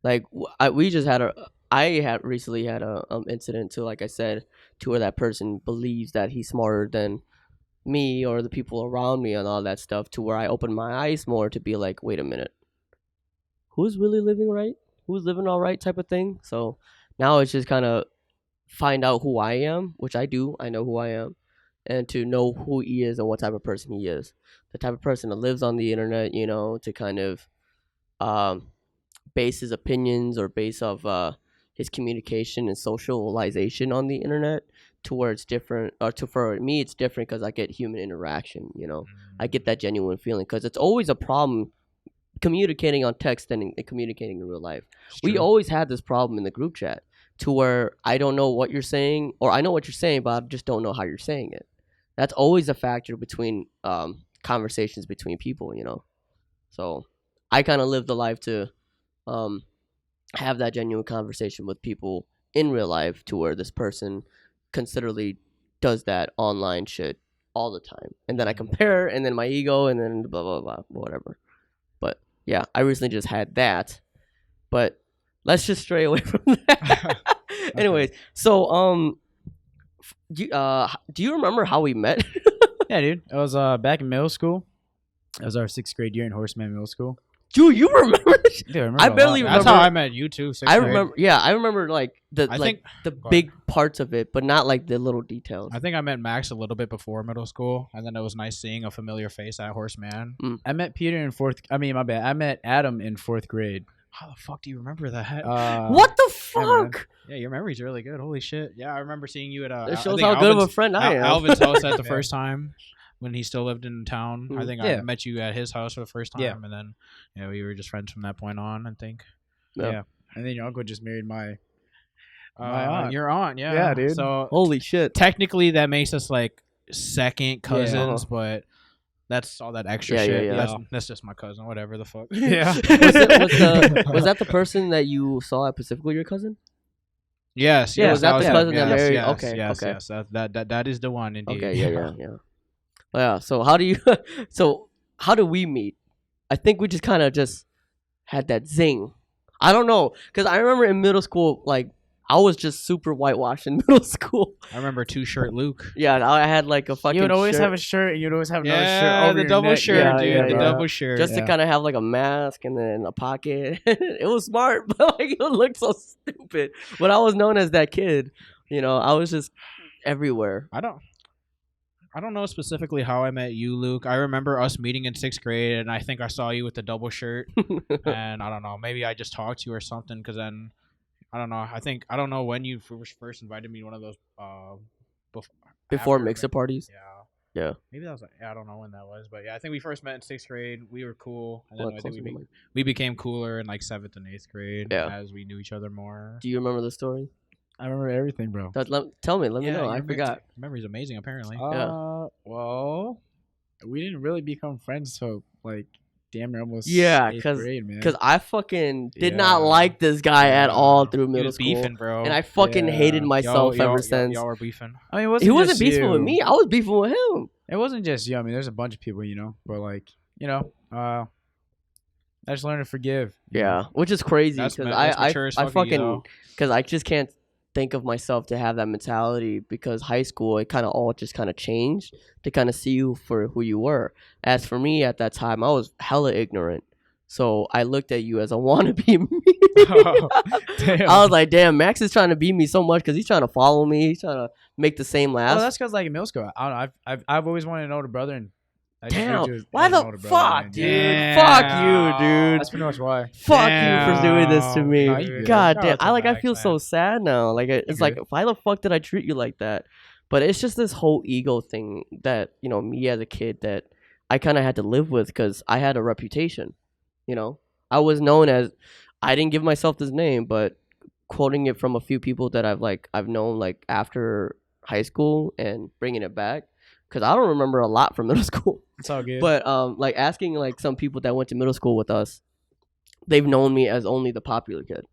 Like I had recently had a incident too, like I said, to where that person believes that he's smarter than me or the people around me and all that stuff, to where I opened my eyes more to be like, wait a minute, who's really living right? Who's living all right type of thing. So now it's just kind of find out who I am, which I do. I know who I am, and to know who he is and what type of person he is. The type of person that lives on the internet, to kind of base his opinions or base of his communication and socialization on the internet, to where it's different, or for me it's different because I get human interaction. I get that genuine feeling, because it's always a problem communicating on text and communicating in real life. We always had this problem in the group chat, to where I don't know what you're saying, or I know what you're saying, but I just don't know how you're saying it. That's always a factor between conversations between people, So I kind of live the life to have that genuine conversation with people in real life, to where this person considerably does that online shit all the time. And then I compare, and then my ego, and then blah, blah, blah, whatever. But yeah, I recently just had that. But let's just stray away from that. Anyways, so do you remember how we met? Yeah, dude. It was back in middle school. It was our 6th grade year in Horseman Middle School. Dude, you remember this? Yeah, I, remember I a lot. barely That's remember. how I met you too. I remember. Yeah, I remember like the I like think- the go big parts of it, but not like the little details. I think I met Max a little bit before middle school, and then it was nice seeing a familiar face at Horseman. I met Peter in my bad. I met Adam in 4th grade. How the fuck do you remember that? What the yeah, man. fuck? Yeah, your memory's really good. Holy shit. Yeah, I remember seeing you at It shows how good of a friend I am. Alvin's house at the first time when he still lived in town. I think I Yeah. met you at his house for the first time, Yeah. and then we were just friends from that point on. I think. Yeah. And then your uncle just married my aunt. Your aunt, yeah. Yeah, dude. So Holy shit! technically, that makes us like second cousins, but that's all that extra Yeah, shit. yeah. That's just my cousin. Whatever the fuck. Yeah. Was that the person that you saw at Pacifical, your cousin? Yes. Yeah, yes. was that the cousin that yes, married- Yes, okay, Yes. okay. Yes. That is the one. Indeed. Okay, yeah. Yeah. So how do you? So how do we meet? I think we just kind of just had that zing. I don't know, because I remember in middle school, like I was just super whitewashed in middle school. I remember Two Shirt Luke. Yeah, I had like a fucking. You would always shirt have a shirt, and you'd always have another shirt Yeah, over the your double neck. shirt, Yeah, dude. yeah, the yeah. double shirt. just to Yeah. kind of have like a mask and then a pocket. It was smart, but like it looked so stupid. But I was known as that kid. You know, I was just everywhere. I don't know specifically how I met you, Luke. I remember us meeting in 6th grade, and I think I saw you with the double shirt. And I don't know, maybe I just talked to you or something. Because then, I don't know. I don't know when you first invited me to one of those. Before after- mixer parties. Yeah. Yeah. Maybe that was. I don't know when that was, but yeah, I think we first met in 6th grade. We were cool, and then Well, I think closer to we became cooler in like 7th and 8th grade. Yeah. As we knew each other more. Do you remember the story? I remember everything, bro. Tell me. Let me know. your I forgot. Memory's amazing, apparently. Well, we didn't really become friends till like damn near almost Yeah, 8th 'cause- grade, man. Because I fucking did not Yeah. like this guy at all through He middle was school. beefing, bro. And I fucking hated Yeah. myself Y'all- ever y'all- since. Y'all were beefing. I mean, He wasn't just beefing with you. me. I was beefing with him. It wasn't just you. I mean, there's a bunch of people, but like, I just learned to forgive. you Yeah, know? which is crazy That's because mature as I fuck of you, fucking though. because I just can't think of myself to have that mentality because high school it kind of all just kind of changed to kind of see you for who you were. As for me at that time, I was hella ignorant, so I looked at you as a wannabe me. Damn. I was like, damn, Max is trying to beat me so much because he's trying to follow me. He's trying to make the same last. Well, that's because like in middle school, I don't know. I've always wanted an older brother, and I just Damn, looked at why an the older brother, fuck, man. dude? Damn. Fuck you, dude. That's pretty much why. Fuck you for doing this to Damn. me. No, you good. God Shout damn. out to I Max, feel so man. sad now. Like it's You're like why the fuck did I treat you like that? But it's just this whole ego thing that, me as a kid that I kind of had to live with cuz I had a reputation, I was known as I didn't give myself this name, but quoting it from a few people that I've known like after high school and bringing it back cuz I don't remember a lot from middle school. It's all good. But like asking like some people that went to middle school with us, they've known me as only the popular kid.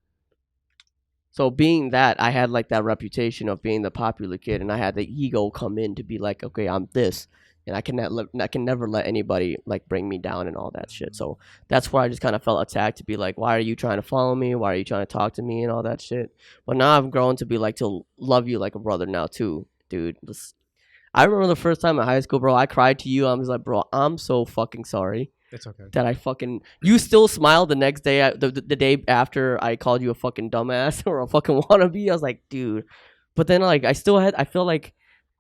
So being that, I had like that reputation of being the popular kid, and I had the ego come in to be like, okay, I'm this, and I can never let anybody like bring me down and all that shit. So that's why I just kind of felt attacked to be like, why are you trying to follow me? Why are you trying to talk to me and all that shit? But now I've grown to be like to love you like a brother now too, dude. I remember the first time in high school, bro, I cried to you. I was like, bro, I'm so fucking sorry it's okay. that I fucking... You still smiled the next day, the day after I called you a fucking dumbass or a fucking wannabe. I was like, dude. But then, like, I feel like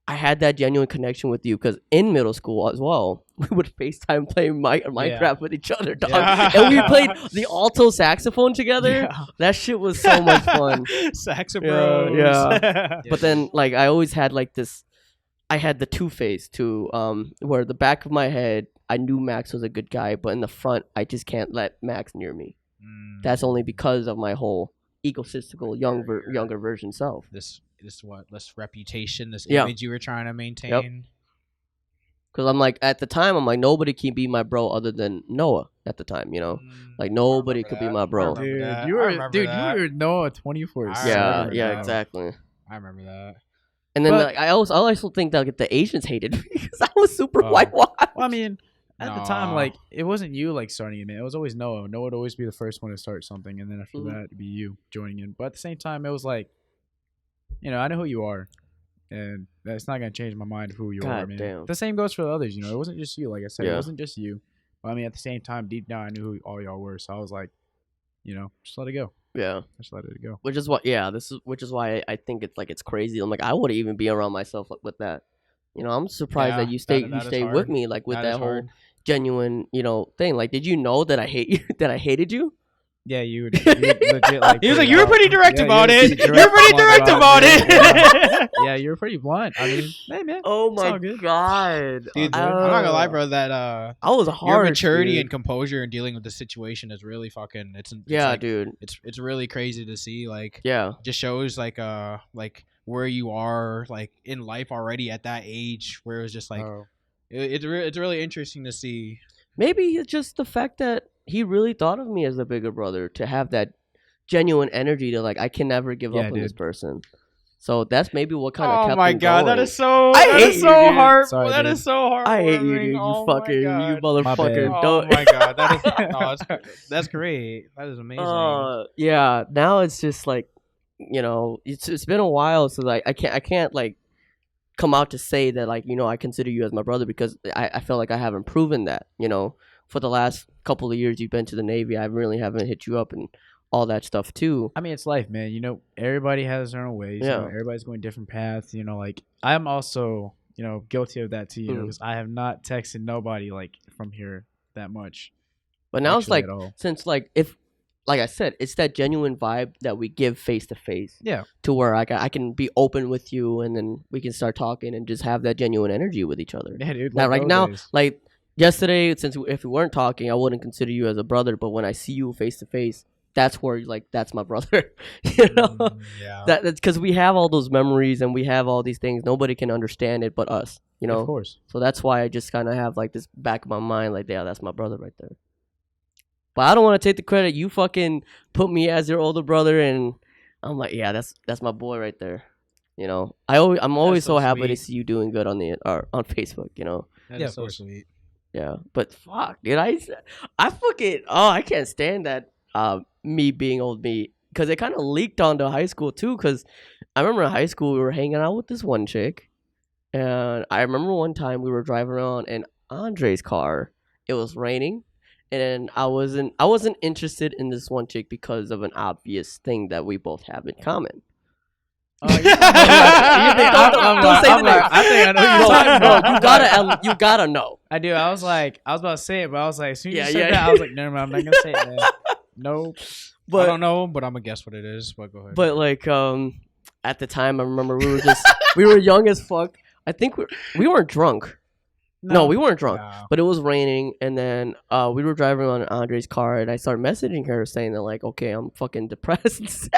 I had that genuine connection with you because in middle school as well, we would FaceTime play Minecraft with each other, dog. Yeah. And we played the alto saxophone together. That shit was so much fun. Saxa Yeah, Bros. yeah. But then, like, I always had, like, this... I had the two-face, too, where the back of my head, I knew Max was a good guy, but in the front, I just can't let Max near me. That's only because of my whole egotistical younger version self. This reputation, this Yeah. image you were trying to maintain. Because I'm like, at the time, I'm like, nobody can be my bro other than Noah at the time, Like, nobody could be my bro. remember Dude, that. you I were remember that. you were Noah 24. I Yeah, remember yeah, that. exactly. I remember that. And then But- like, I also think that like, the Asians hated me because I was super Oh. whitewashed. Well, I mean, at the time, Nah. like it wasn't you like starting it, man. It was always Noah. Noah would always be the first one to start something, and then after Mhm. that, it'd be you joining in. But at the same time, it was like, I know who you are, and that's not gonna change my mind of who you God are, man. damn. The same goes for the others. It wasn't just you. Like I said, Yeah. it wasn't just you. But I mean, at the same time, deep down, I knew who all y'all were. So I was like, just let it go. Yeah. Just let it go. Which is why I think it's crazy. I'm like, I wouldn't even be around myself with that. I'm surprised that you stay that is with hard. me, like with That that is whole hard. genuine, thing. Like, did you know that I hate you? That I hated you? Yeah, you would legit like. He was like, you were pretty direct Yeah, about you were it. pretty You were pretty direct about it. Yeah, you were pretty blunt. I mean, hey man. Oh It's all my good. god, Dude, I'm not gonna lie, bro. That I was your hard. maturity dude. and composure in dealing with the situation is really fucking. It's Yeah, like, dude. It's really crazy to see. Like, Yeah. just shows like where you are like in life already at that age, where it was just like it's really interesting to see. Maybe it's just the fact that he really thought of me as the bigger brother, to have that genuine energy to like, I can never give up on this person. So that's maybe what kind of Oh kept my him god, going. that is so. I That hate is you, so dude. hard. Sorry, That dude. is so hard. I hate you, dude. Oh You my fucking, you God. motherfucker. bad. Oh Don't. my god, that is no, that's great. That is amazing. Yeah. Now it's just like, it's been a while since I can't like come out to say that like, I consider you as my brother, because I feel like I haven't proven that. For the last couple of years you've been to the Navy, I really haven't hit you up and all that stuff too. I mean, it's life, man. Everybody has their own ways. Yeah. Everybody's going different paths. Like I'm also, guilty of that too. Because I have not texted nobody like from here that much. But now it's actually, like, at all. since like, if like I said, it's that genuine vibe that we give face to face. Yeah. To where I can be open with you, and then we can start talking and just have that genuine energy with each other. Yeah, dude. Now, like right those now, days. like yesterday, since if we weren't talking, I wouldn't consider you as a brother. But when I see you face to face, that's where like that's my brother. Yeah. That's because we have all those memories and we have all these things. Nobody can understand it but us. Of course. So that's why I just kind of have like this back of my mind, like, yeah, that's my brother right there. But I don't want to take the credit. You fucking put me as your older brother, and I'm like, yeah, that's my boy right there. I'm always so happy to sweet. see you doing good on on Facebook. That Yeah, is of so course. sweet. Yeah, but fuck, dude, I fucking I can't stand that me being old me, because it kind of leaked onto high school too. Because I remember in high school we were hanging out with this one chick, and I remember one time we were driving around in Andre's car. It was raining, and I wasn't interested in this one chick because of an obvious thing that we both have in common. Don't say the name. I think I know who you're talking about. You gotta know. I do. I was about to say it, but I was like, as soon as Yeah, you said yeah. that, I was like, never mind, I'm not gonna say it, man. Nope. I don't know, but I'm gonna guess what it is. But go ahead. But like at the time, I remember we were young as fuck. I think we weren't drunk. No, we weren't drunk. No. But it was raining, and then we were driving on Andre's car, and I started messaging her saying that like, okay, I'm fucking depressed and sad.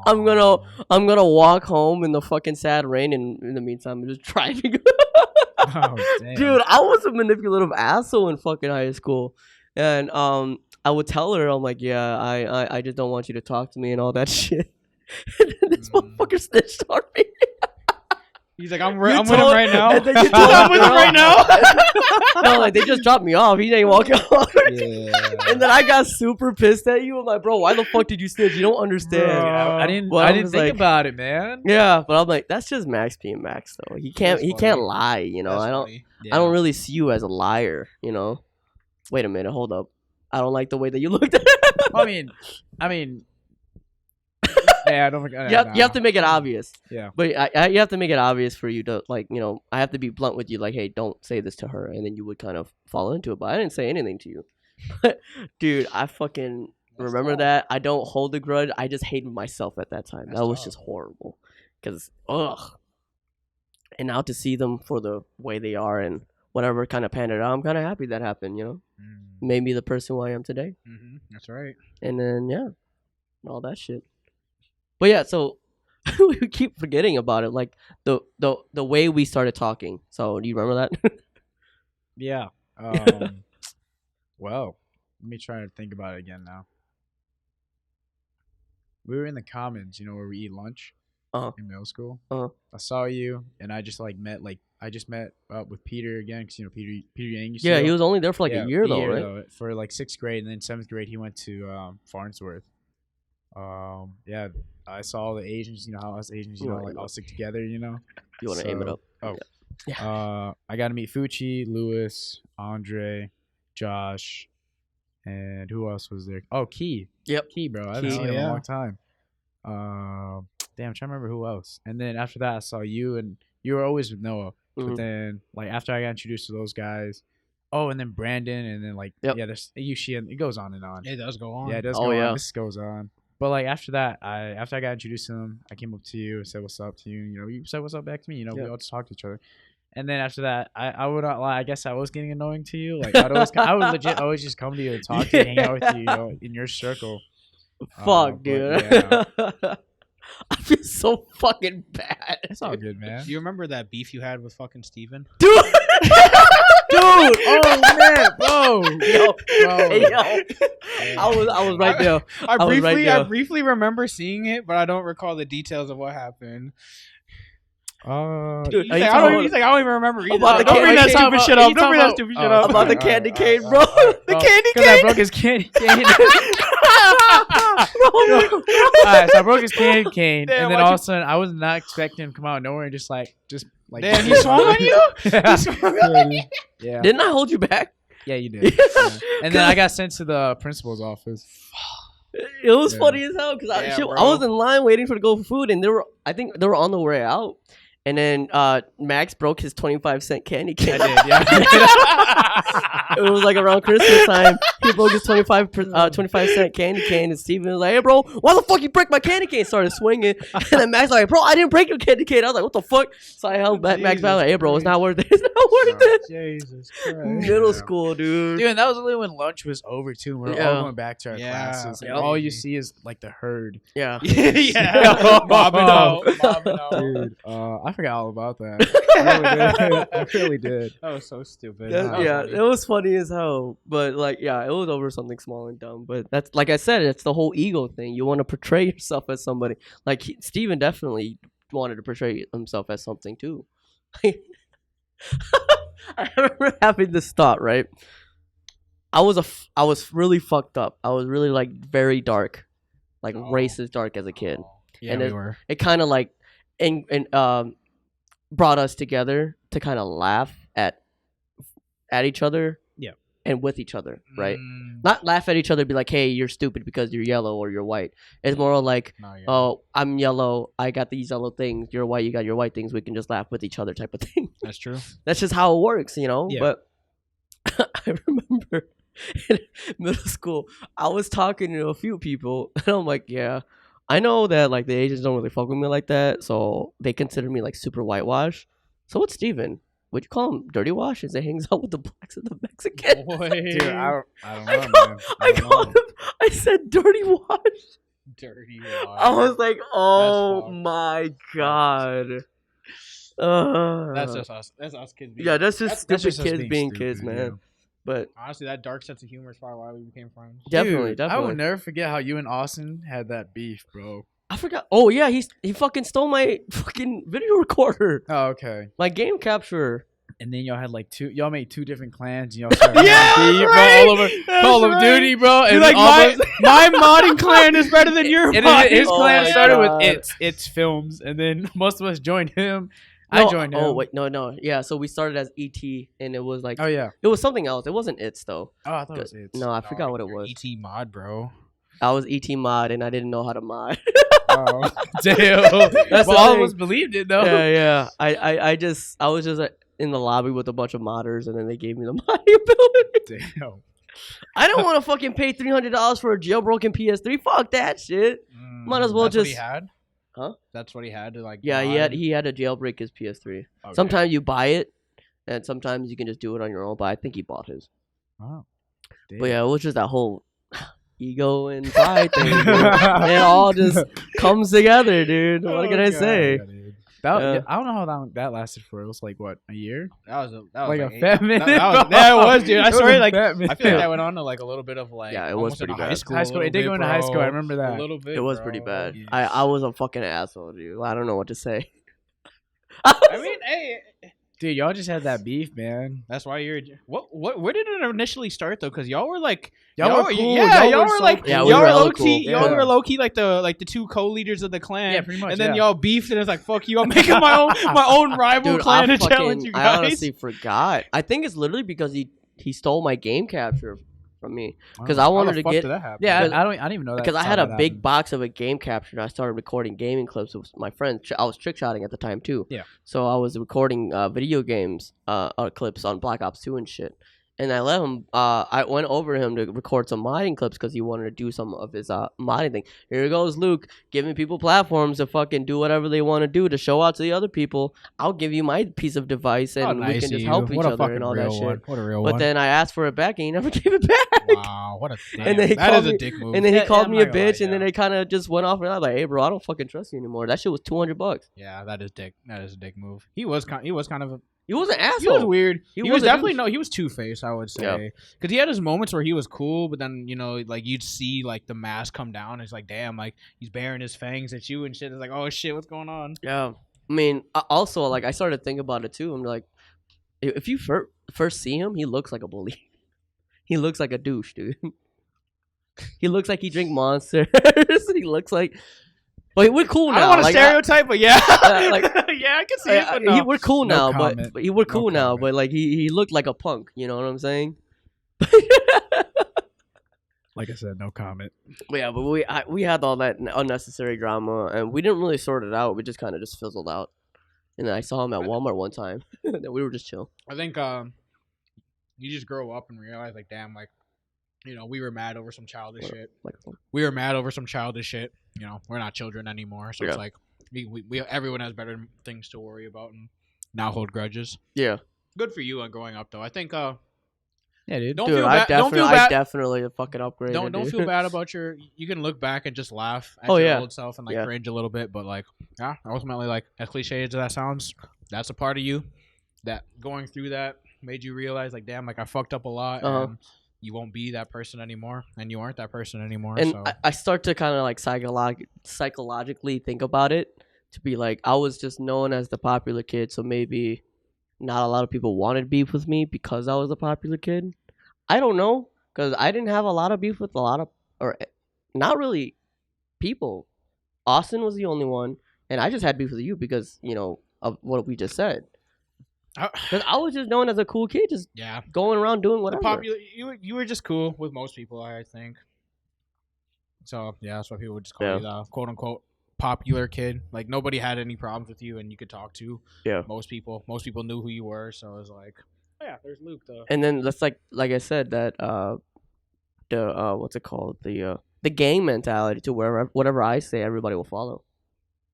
I'm gonna walk home in the fucking sad rain, and in the meantime, I'm just driving. Oh, damn. Dude, I was a manipulative asshole in fucking high school, and I would tell her, I'm like, yeah, I just don't want you to talk to me and all that shit. And then this motherfucker snitched on me. He's like, I'm with him right now. And then you told I'm with him girl- right now. No, like they just dropped me off. He ain't walking off. Yeah. And then I got super pissed at you. I'm like, bro, why the fuck did you snitch? You don't understand. Bro. I didn't. Well, I I didn't was think like- about it, man. Yeah, but I'm like, that's just Max being Max though. He can't funny. lie, That's I don't funny. I don't really see you as a liar, Wait a minute, hold up. I don't like the way that you looked at it. I mean. Yeah, I don't think. You have to make it obvious. Yeah. But you have to make it obvious for you to, like, I have to be blunt with you, like, hey, don't say this to her. And then you would kind of fall into it. But I didn't say anything to you. But, dude, I fucking remember that. I don't hold a grudge. I just hated myself at that time. That was just horrible. Because, ugh. And now to see them for the way they are and whatever kind of panned out, I'm kind of happy that happened, Made me the person who I am today. Mm-hmm. That's right. And then, yeah, all that shit. But yeah, so we keep forgetting about it, like the way we started talking. So do you remember that? Yeah. Well, let me try to think about it again now. We were in the commons, where we eat lunch in middle school. I saw you, and I just met up with Peter again, because Peter Yang used to Yeah, go. he was only there for like a year though, right? For like 6th grade, and then 7th grade he went to Farnsworth. Yeah, I saw all the Asians. How us Asians, like all stick together. You want to aim it up? Oh, Yeah. I got to meet Fucci, Lewis, Andre, Josh, and who else was there? Oh, Key. Yep. Key, bro. I haven't Key. seen him in Yeah. a long time. Damn, I'm trying to remember who else. And then after that, I saw you, and you were always with Noah. But Mhm. then, like, after I got introduced to those guys, oh, and then Brandon, and then, like, Yep. yeah, there's Yushi, and it goes on and on. It does go on. Yeah, it does Oh, go yeah. on. This goes on. But, like, after that, after I got introduced to them, I came up to you and said what's up to you. You know, you said what's up back to me. You know, we Yeah. all just talked to each other. And then after that, I would not lie. I guess I was getting annoying to you. Like, I would legit always just come to you and talk to you, hang out with you, you know, in your circle. Fuck, but dude. yeah. I feel so fucking bad. It's all good, man. Do you remember that beef you had with fucking Steven? Dude. Dude. Oh man, bro. Yo. Bro. Hey, yo. I was right there. I was right I there. briefly remember seeing it, but I don't recall the details of what happened. Dude, He's are like, you I talking don't, about- he's like, I don't even remember either. About the Don't bring that candy stupid shit up. Don't bring that stupid shit up. About the candy cane, bro. The candy Because I cane. broke his candy cane. Alright, so I broke his candy cane, Damn, and then why'd all you- of a sudden, I was not expecting him to come out of nowhere and just like. Damn, he swung on you? Yeah, Didn't I hold you back? yeah, you did. Yeah. And then I got sent to the principal's office. It was Yeah. funny as hell because Yeah, I bro. was in line waiting for to go for food, and I think they were on the way out. And then Max broke his 25-cent candy cane. I did, yeah. It was like around Christmas time. He broke his 25-cent candy cane, and Steven was like, "Hey, bro, why the fuck you break my candy cane?" Started swinging, and then Max was like, "Bro, I didn't break your candy cane." I was like, "What the fuck?" So I held back Max back, like, "Hey, bro, it's not worth it. It's not worth it." Jesus Christ. Middle school, dude. Dude, and that was literally when lunch was over too. We were Yeah. all going back to our Yeah. classes, and Yep. all you see is like the herd. Yeah. Yeah. Mobbing out. Mobbing out. Dude, I forgot all about that. I really did. That was so stupid. Yeah, it was funny as hell. But like, yeah, it was over something small and dumb. But that's like I said, it's the whole ego thing. You want to portray yourself as somebody. Like Steven definitely wanted to portray himself as something too. I remember having this thought, right? I was really fucked up. I was really like very dark, like racist dark as a kid. Yeah, And we it- were. It kind of like and brought us together to kind of laugh at each other. Yeah. And with each other, right? Mm, Not laugh at each other, be like, "Hey, you're stupid because you're yellow or you're white." It's more like, no, yeah. "Oh, I'm yellow. I got these yellow things. You're white. You got your white things. We can just laugh with each other," type of thing. That's true. That's just how it works, you know. Yeah. But I remember in middle school, I was talking to a few people, and I'm like, "Yeah, I know that like the Asians don't really fuck with me like that, so they consider me like super whitewash." So what's Steven? Would you call him dirty wash? As he hangs out with the blacks and the Mexicans. Dude, I don't I know, call- man. I don't called know. him. I said dirty wash. Dirty. I was like, "Oh fucked. my god." That's just us. That's us kids. Being, yeah, that's just That's stupid just us kids being stupid, kids, man. yeah. But honestly, that dark sense of humor is probably why we became friends. definitely, Dude, definitely. I will never forget how you and Austin had that beef, bro. I forgot. Oh yeah, he fucking stole my fucking video recorder, Oh, okay. my game capture. And then y'all had like y'all made two different clans, and y'all started Yeah, having beef, right. bro, all over That's Call of right. Duty, bro. Dude, And like all my, of us- my modding clan is better than your and then modding. his Oh clan my started God. with it's films, and then most of us joined him. No, I joined him. Oh wait, no. Yeah, so we started as ET, and it was like Oh yeah. it was something else. It wasn't It's though. Oh, I thought it was it. No, I forgot what it was. ET mod, bro. I was ET mod, and I didn't know how to mod. Oh, damn. That's well, the all of thing. us believed it though. yeah. I was just in the lobby with a bunch of modders, and then they gave me the modding ability. Damn. I don't want to fucking pay $300 for a jailbroken PS3. Fuck that shit. Might as well That's what he just- had? Huh? That's what he had to like. Yeah, mod? he had to jailbreak his PS3. Okay. Sometimes you buy it, and sometimes you can just do it on your own. But I think he bought his. Oh. But yeah, it was just that whole ego and pride thing. Dude. It all just comes together, dude. What can I say? That, Yeah. I don't know how long that lasted for. It was like what, a year? That was Like a eight- fat minute. That was, dude. I It was swear, a like fat I feel like minute. that went on to like a little bit of like. Yeah, it was almost pretty into bad. High school, High school. a It did little go into bit, high school. I bro. remember A that. little bit. It was bro. pretty bad. Yeah. I was a fucking asshole, dude. I don't know what to say. I mean, hey, Dude, y'all just had that beef, man. that's why you're. What? Where did it initially start though? Because y'all were like, Y'all were cool. Yeah, y'all were so like, cool. Yeah, y'all we were were hella low key. cool. Y'all Yeah. were low key like the two co-leaders of the clan. Yeah, pretty much, And then yeah. y'all beefed, and it's like, fuck you, I'm making my own rival Dude, clan I to challenge fucking, you I guys. honestly forgot. I think it's literally because he he stole my game capture from me because I wanted to get. Did that happen? Yeah, I didn't even know that. Because I had a that big happened. box of a game capture and I started recording gaming clips with my friends. I was trick shotting at the time too. Yeah. So I was recording video games clips on Black Ops 2 and shit. And I let him. I went over him to record some modding clips because he wanted to do some of his modding thing. Here goes Luke giving people platforms to fucking do whatever they want to do to show out to the other people. I'll give you my piece of device and we can just help each other and all that shit. What a real But one. then I asked for it back and he never gave it back. Wow, what a And then he that called is a me- dick move. And then he called I'm me a not gonna lie, bitch, and then yeah. it kind of just went off. And I was like, "Hey, bro, I don't fucking trust you anymore." That shit was $200. Yeah, that is dick. That is a dick move. He was kind of a. He was an He was asshole. weird. He He was was a definitely douche. he was two-faced, I would Yeah. say, because he had his moments where he was cool, but then like you'd see like the mask come down. And it's like, damn, like he's baring his fangs at you and shit. It's like, oh shit, what's going on? Yeah, I mean, also like I started thinking about it too. I'm like, if you first see him, he looks like a bully. He looks like a douche, dude. He looks like he drink Monsters. He looks like. But we're cool now. I don't want to like, stereotype, but yeah, like- yeah, I can see it. But no. we're cool No now, comment. but we're No cool now. comment. But like he looked like a punk. You know what I'm saying? Like I said, no comment. But yeah, but we had all that unnecessary drama, and we didn't really sort it out. We just kind of just fizzled out. And then I saw him at Walmart one time. Then we were just chill. I think you just grow up and realize, like, damn, like, we were mad over some childish shit. Like, We were mad over some childish shit. We're not children anymore, so Yeah. it's like we everyone has better things to worry about and now hold grudges. yeah, Good for you on growing up, though. I think Yeah, dude. don't dude, feel I bad. Don't feel I bad. definitely fucking upgraded. Don't dude. feel bad about you can look back and just laugh at Oh, your yeah. old self and like Yeah. cringe a little bit, but like ultimately, like, as cliche as that sounds, that's a part of you that going through that made you realize, like, damn, like I fucked up a lot and you won't be that person anymore and you aren't that person anymore. And So I start to kind of like psychologically think about it to be like, I was just known as the popular kid, so maybe not a lot of people wanted beef with me because I was a popular kid. I don't know, because I didn't have a lot of beef with a lot of, or not really people. Austin was the only one, and I just had beef with you because, of what we just said. Because I was just known as a cool kid, just yeah. going around doing whatever. Popular, you were just cool with most people, I think. So yeah, that's why people would just call Yeah. you the quote unquote popular kid. Like nobody had any problems with you, and you could talk to. Yeah. Most people knew who you were, so it was like, oh yeah, there's Luke though. And then that's like I said, that what's it called, the gang mentality to where whatever I say, everybody will follow.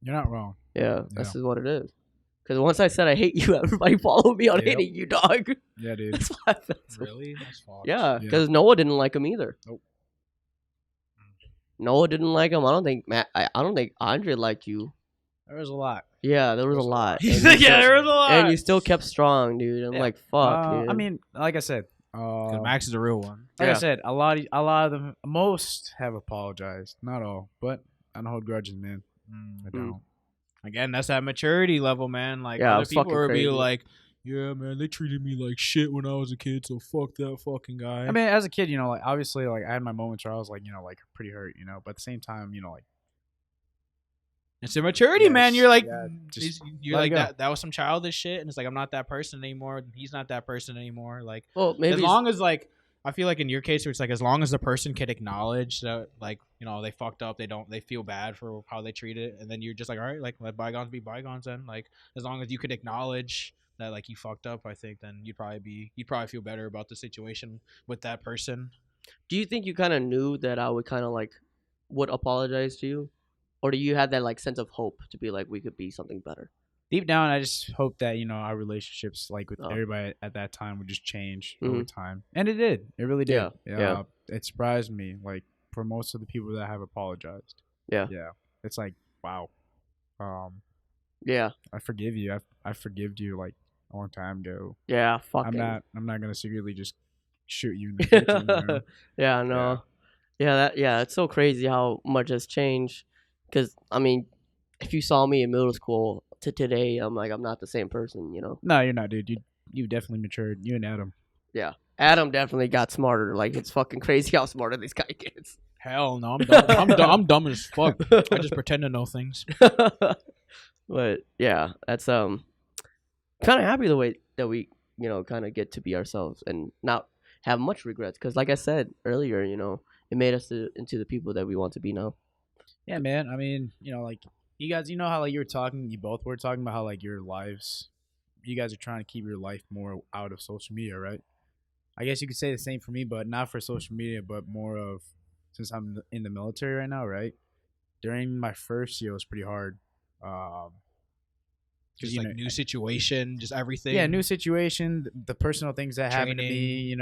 You're not wrong. Yeah, this is what it is. Because once I said I hate you, everybody followed me on Yep. hating you, dog. Yeah, dude. That's why I felt so. Really? That's fucked. Yeah, because Noah didn't like him either. Nope. Noah didn't like him. I don't think I don't think Andre liked you. There was a lot. Yeah, there was a lot. Yeah, And you still- there was a lot. And you still kept strong, dude. I'm Yeah. like, fuck, dude. I mean, like I said, Max is a real one. like Yeah. I said, a lot of them, most have apologized. Not all, but I don't hold grudges, man. I don't. Again, that's that maturity level, man. Like Yeah, other it's people fucking would be crazy. like, "Yeah, man, they treated me like shit when I was a kid, so fuck that fucking guy." I mean, as a kid, like obviously, like I had my moments where I was like, like pretty hurt, but at the same time, like it's immaturity, man. Yes, You're like, yeah, just you're let it like go. that was some childish shit, and it's like I'm not that person anymore. He's not that person anymore. Like well, maybe as long as like I feel like in your case, where it's like as long as the person can acknowledge that, like, they fucked up, they feel bad for how they treat it, and then you're just like, all right, like let bygones be bygones. Then like as long as you could acknowledge that like you fucked up, I think then you'd probably feel better about the situation with that person. do you think you kind of knew that I would kind of like would apologize to you, or do you have that like sense of hope to be like we could be something better? deep down, I just hope that our relationships, like with Oh. everybody at that time, would just change Mhm. over time, and it did. It really did. Yeah. It surprised me, like for most of the people that have apologized. Yeah. It's like, wow. Yeah, I forgive you. I forgived you like a long time ago. yeah, fucking. I'm not gonna secretly just shoot you in the kitchen. Yeah, no. Yeah, it's so crazy how much has changed. Because, I mean, if you saw me in middle school to today, I'm like, I'm not the same person, No, you're not, dude. You definitely matured. You and Adam. Yeah. Adam definitely got smarter. Like, it's fucking crazy how smarter this guy gets. Hell no, I'm dumb. I'm dumb as fuck. I just pretend to know things. But, yeah, that's, kind of happy the way that we, kind of get to be ourselves and not have much regrets because, like I said earlier, it made us into the people that we want to be now. Yeah, man. I mean, like you guys, how like you both were talking about how like your lives, you guys are trying to keep your life more out of social media, right? I guess you could say the same for me, but not for social media, but more of since I'm in the military right now, right? During my first year, it was pretty hard. Just like new situation, just everything. Yeah, new situation, the personal things that happened to me,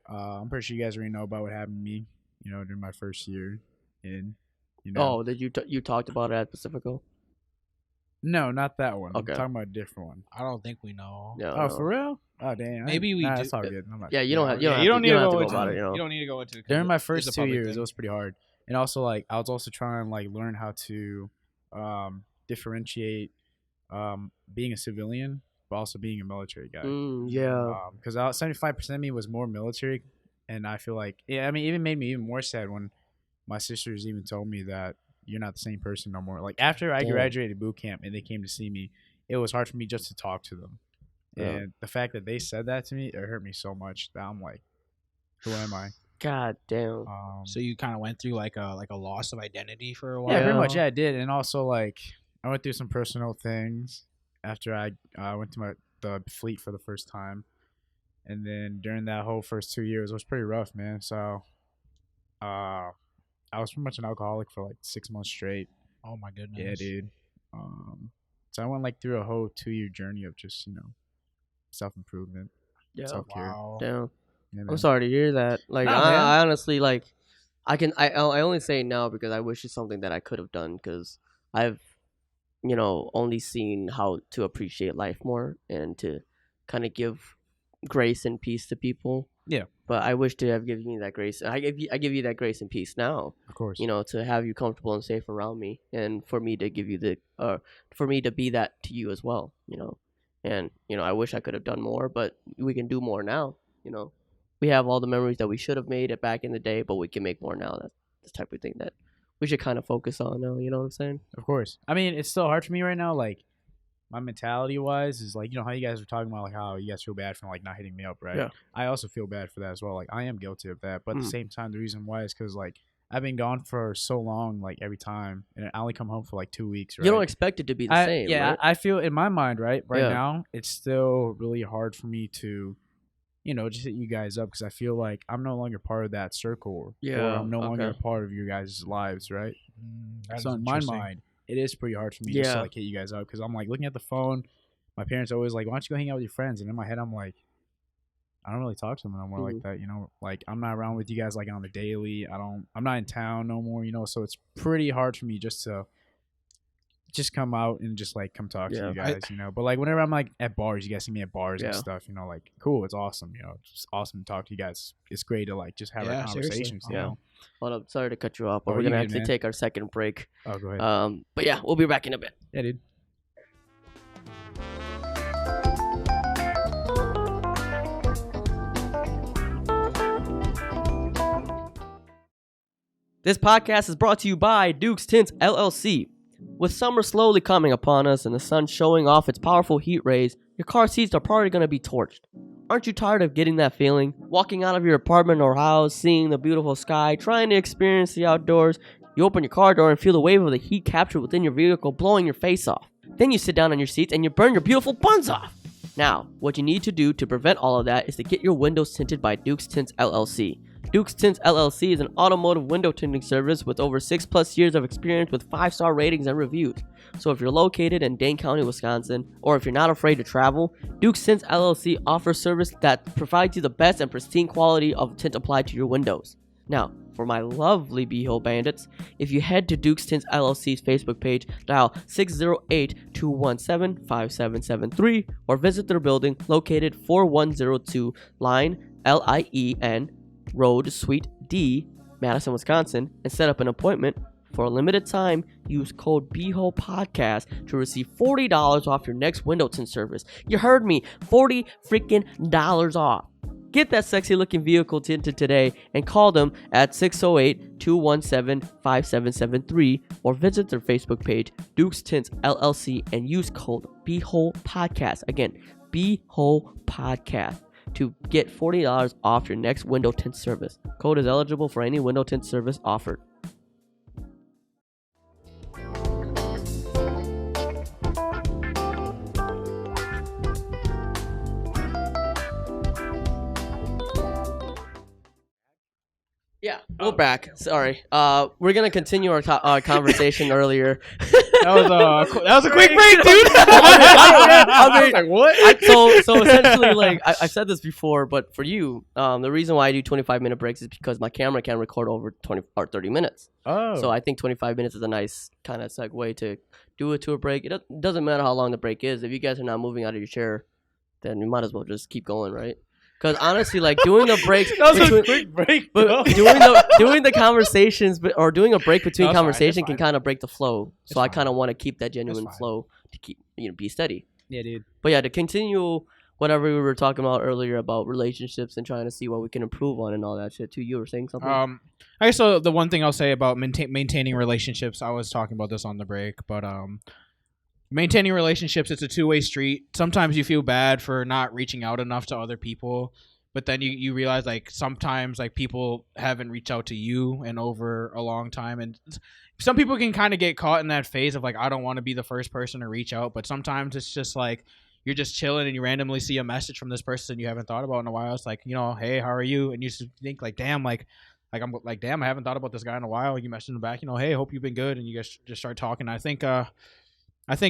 I'm pretty sure you guys already know about what happened to me, during my first year in, Oh, did you talked about it at Pacifico? No, not that one. Okay. I'm talking about a different one. I don't think we know. No, Oh, for real? Oh, damn. Maybe we do. That's all good. I'm not Yeah, you don't have. You don't need to go into about it. You don't need to go into it. During my first 2 years, thing. it was pretty hard, and also like I was also trying to like learn how to differentiate being a civilian, but also being a military guy. Yeah. Because 75% of me was more military, and I feel like it even made me even more sad when my sisters even told me that you're not the same person no more. Like after I graduated boot camp and they came to see me, it was hard for me just to talk to them. Yeah. And the fact that they said that to me, it hurt me so much that I'm like, who am I? God damn. So you kind of went through like a loss of identity for a while. Yeah, pretty much. Yeah, I did. And also like I went through some personal things after I went to the fleet for the first time. And then during that whole first 2 years, it was pretty rough, man. So I was pretty much an alcoholic for like 6 months straight. Oh my goodness. Yeah, dude. So I went like through a whole 2-year journey of just self-improvement, self-care. Wow. Damn. Yeah, I'm sorry to hear that. Like, I honestly like, I only say now because I wish it's something that I could have done because I've, only seen how to appreciate life more and to kind of give grace and peace to people. Yeah. But I wish to have given you that grace. I give you that grace and peace now. Of course. To have you comfortable and safe around me, and for me to give you for me to be that to you as well. And I wish I could have done more, but we can do more now. We have all the memories that we should have made it back in the day, but we can make more now. That's the type of thing that we should kind of focus on now. You know what I'm saying? Of course. I mean, it's still hard for me right now. Like, my mentality wise is like, how you guys were talking about like how you guys feel bad for like not hitting me up, right? Yeah. I also feel bad for that as well. Like, I am guilty of that, but at the same time, the reason why is because like I've been gone for so long, like every time, and I only come home for like 2 weeks. Right? You don't expect it to be the same. Yeah, right? I feel in my mind, right now, it's still really hard for me to, just hit you guys up because I feel like I'm no longer part of that circle. Yeah, or I'm no longer a part of your guys' lives, right? So in my mind, it is pretty hard for me just to like hit you guys up because I'm like looking at the phone. My parents are always like, "Why don't you go hang out with your friends?" And in my head, I'm like, I don't really talk to them no more like that, Like I'm not around with you guys like on the daily. I'm not in town no more, So it's pretty hard for me just to come out and just like come talk to you guys, But like whenever I'm like at bars, you guys see me at bars and stuff, like cool, it's awesome, It's just awesome to talk to you guys. It's great to like just have conversations, Hold up, sorry to cut you off, but Oh, we're gonna you good, actually man. take our second break. Oh, go ahead. But yeah, we'll be back in a bit. Yeah, dude. This podcast is brought to you by Tints LLC. With summer slowly coming upon us and the sun showing off its powerful heat rays, your car seats are probably going to be torched. Aren't you tired of getting that feeling? Walking out of your apartment or house, seeing the beautiful sky, trying to experience the outdoors, you open your car door and feel the wave of the heat captured within your vehicle blowing your face off. Then you sit down on your seats and you burn your beautiful buns off. Now, what you need to do to prevent all of that is to get your windows tinted by Tints LLC. Tints LLC is an automotive window tinting service with over 6+ years of experience with 5-star ratings and reviews. So if you're located in Dane County, Wisconsin, or if you're not afraid to travel, Tints LLC offers service that provides you the best and pristine quality of tint applied to your windows. Now, for my lovely BeeHole bandits, if you head to Tints LLC's Facebook page, dial 608-217-5773 or visit their building located 4102 Lien Road, Suite D, Madison, Wisconsin, and set up an appointment. For a limited time, use code BeeHole Podcast to receive $40 off your next window tint service. You heard me, $40 freaking off. Get that sexy looking vehicle tinted today and call them at 608-217-5773 or visit their Facebook page, Tints LLC, and use code BeeHole Podcast. Again, BeeHole Podcast to get $40 off your next window tint service. Code is eligible for any window tint service offered. Yeah, we're back. Sorry. We're gonna continue our conversation earlier. That was a quick break, dude. I was like, what? So essentially, like I said this before, but for you, the reason why I do 25-minute breaks is because my camera can record over 20 or 30 minutes. Oh. So I think 25 minutes is a nice kind of segue to do it to a break. It doesn't matter how long the break is. If you guys are not moving out of your chair, then you might as well just keep going, right? Because honestly, like doing the breaks, That was a quick break, but bro. doing the conversations, or doing a break between No, it's fine, conversation it's can fine. kind of break the flow. It's So I fine. kind of want to keep that genuine fine. flow to keep be steady. Yeah, dude. But yeah, to continue whatever we were talking about earlier about relationships and trying to see what we can improve on and all that shit too. You were saying something. I guess the one thing I'll say about maintaining relationships, I was talking about this on the break, but maintaining relationships, it's a two-way street. Sometimes you feel bad for not reaching out enough to other people, but then you realize like sometimes like people haven't reached out to you in over a long time, and some people can kind of get caught in that phase of like, I don't want to be the first person to reach out, but sometimes it's just like you're just chilling and you randomly see a message from this person you haven't thought about in a while. It's like, hey, how are you? And you just think like, damn, I'm like, damn, I haven't thought about this guy in a while. You message him back, hey, hope you've been good, and you guys just start talking. I think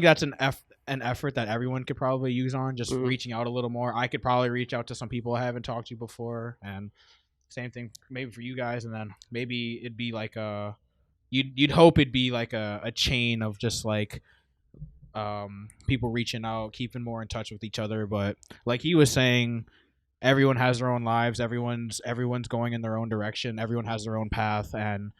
that's an effort that everyone could probably use on just reaching out a little more. I could probably reach out to some people I haven't talked to before, and same thing maybe for you guys. And then maybe it'd be like you'd hope it'd be like a chain of just like people reaching out, keeping more in touch with each other. But like he was saying, everyone has their own lives. Everyone's going in their own direction. Everyone has their own path, and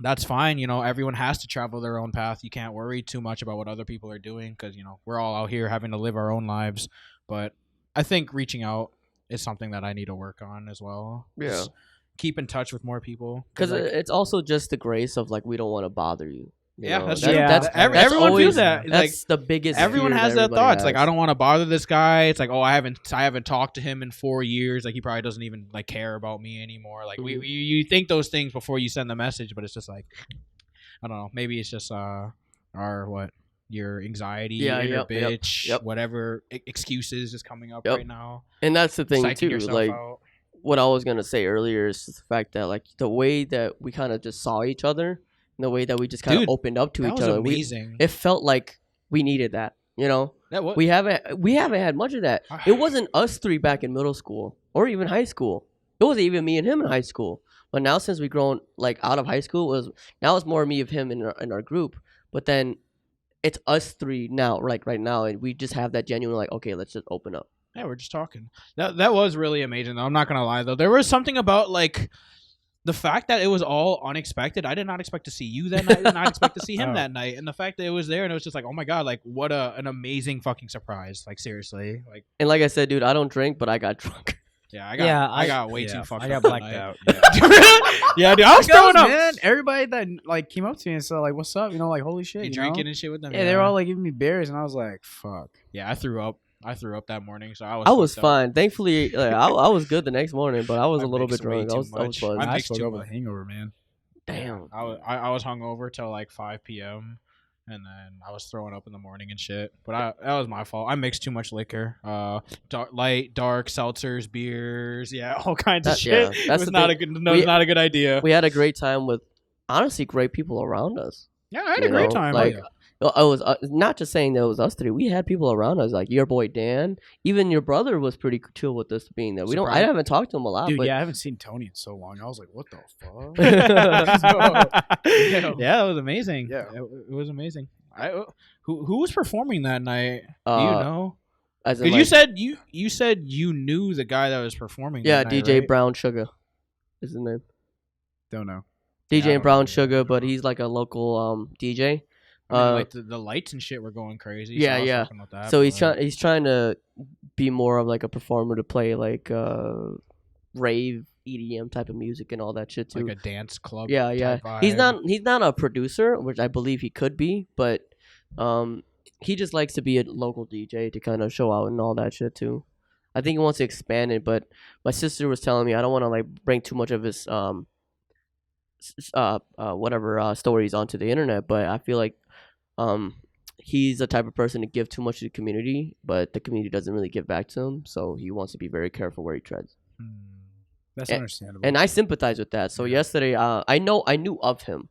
that's fine. Everyone has to travel their own path. You can't worry too much about what other people are doing because, we're all out here having to live our own lives. But I think reaching out is something that I need to work on as well. Yeah. Just keep in touch with more people. Because it's also just the grace of like we don't want to bother you. That's true. true. That's everyone always, feels that. That's the biggest. Everyone fear has that everybody thought. has. It's like, I don't want to bother this guy. It's like, oh, I haven't talked to him in 4 years. Like he probably doesn't even like care about me anymore. Like you think those things before you send the message, but it's just like, I don't know. Maybe it's just your anxiety, your bitch, whatever excuses is coming up right now. And that's the thing Psyching too. yourself Like out. what I was gonna say earlier is the fact that like the way that we kind of just saw each other, and the way that we just kind of opened up to that each was other, amazing. it felt like we needed that. We haven't had much of that. It wasn't us three back in middle school or even high school. It wasn't even me and him in high school. But now since we've grown like out of high school, it's more me of him in our group. But then it's us three now, like right now, and we just have that genuine like, okay, let's just open up. Yeah, we're just talking. That was really amazing, though. I'm not gonna lie, though. There was something about like the fact that it was all unexpected. I did not expect to see you that night. I did not expect to see him that night. And the fact that it was there and it was just like, oh my god, like what an amazing fucking surprise. Like seriously, like. And like I said, dude, I don't drink, but I got drunk. Yeah, I got way too fucked up. I got blacked out. Yeah, dude, I was throwing up. Man, everybody that like came up to me and said like, "What's up?" Like, holy shit, You drinking and shit with them? Yeah, they were all like giving me beers, and I was like, "Fuck." Yeah, I threw up that morning, so I was fine. Thankfully, like, I was good the next morning, but I was a little bit drunk. I was buzzed. I just woke up with a hangover, man. Damn. I was hungover till like 5 p.m. and then I was throwing up in the morning and shit. But that was my fault. I mixed too much liquor. Light, dark, seltzers, beers, all kinds of shit. That's it was not a good idea. We had a great time with honestly great people around us. Yeah, I had a great time. Like, I was not just saying that it was us three. We had people around us, like your boy Dan. Even your brother was pretty chill with us being there. I haven't talked to him a lot. Dude, but I haven't seen Tony in so long. I was like, what the fuck? Yeah, it was amazing. Yeah, it was amazing. Who was performing that night? Do you know? Because you said you knew the guy that was performing. Yeah, that night, DJ right? Brown Sugar is his name. Don't know. DJ Brown Sugar, but he's like a local DJ. I mean, like the lights and shit were going crazy. Yeah. So he's trying to be more of like a performer to play like rave EDM type of music and all that shit too. Like a dance club. Yeah. He's not a producer, which I believe he could be, but he just likes to be a local DJ to kind of show out and all that shit too. I think he wants to expand it, but my sister was telling me I don't want to like bring too much of his stories onto the internet, but I feel like he's the type of person to give too much to the community, but the community doesn't really give back to him, so he wants to be very careful where he treads. That's understandable. And I sympathize with that. So yesterday, I knew of him.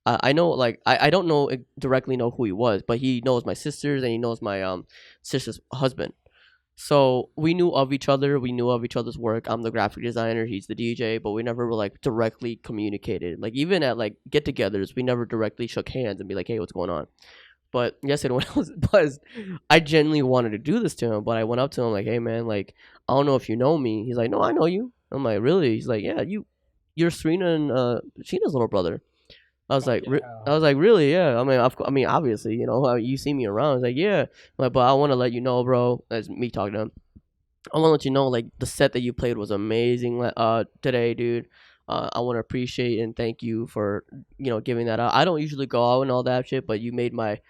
I know, like, I don't directly know who he was, but he knows my sisters and he knows my sister's husband. So we knew of each other. We knew of each other's work. I'm the graphic designer. He's the DJ, but we never were like directly communicated. Like even at like get-togethers, we never directly shook hands and be like, "Hey, what's going on?" But yesterday when I was buzzed, I genuinely wanted to do this to him. But I went up to him like, "Hey, man, like I don't know if you know me." He's like, "No, I know you." I'm like, "Really?" He's like, "Yeah, you're Serena and Sheena's little brother." I was like, really? Yeah. I mean, obviously, you know, you see me around. I was like, yeah. I'm like, but I want to let you know, bro. That's me talking to him. I want to let you know, like, the set that you played was amazing today, dude. I want to appreciate and thank you for, you know, giving that out. I don't usually go out and all that shit, but you made my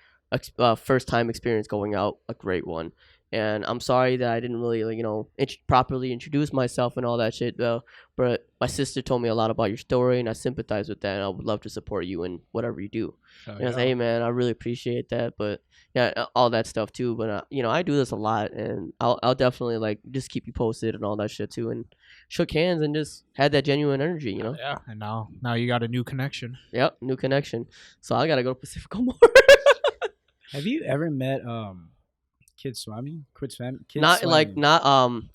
first time experience going out a great one. And I'm sorry that I didn't really, like, you know, properly introduce myself and all that shit, though. But my sister told me a lot about your story, and I sympathize with that, and I would love to support you in whatever you do. And I was like, hey, man, I really appreciate that. But, yeah, all that stuff, too. But, you know, I do this a lot, and I'll definitely, like, just keep you posted and all that shit, too. And shook hands and just had that genuine energy, you know? Yeah, and now you got a new connection. Yep, new connection. So I got to go to Pacifico more. Have you ever met Kid Swami? Not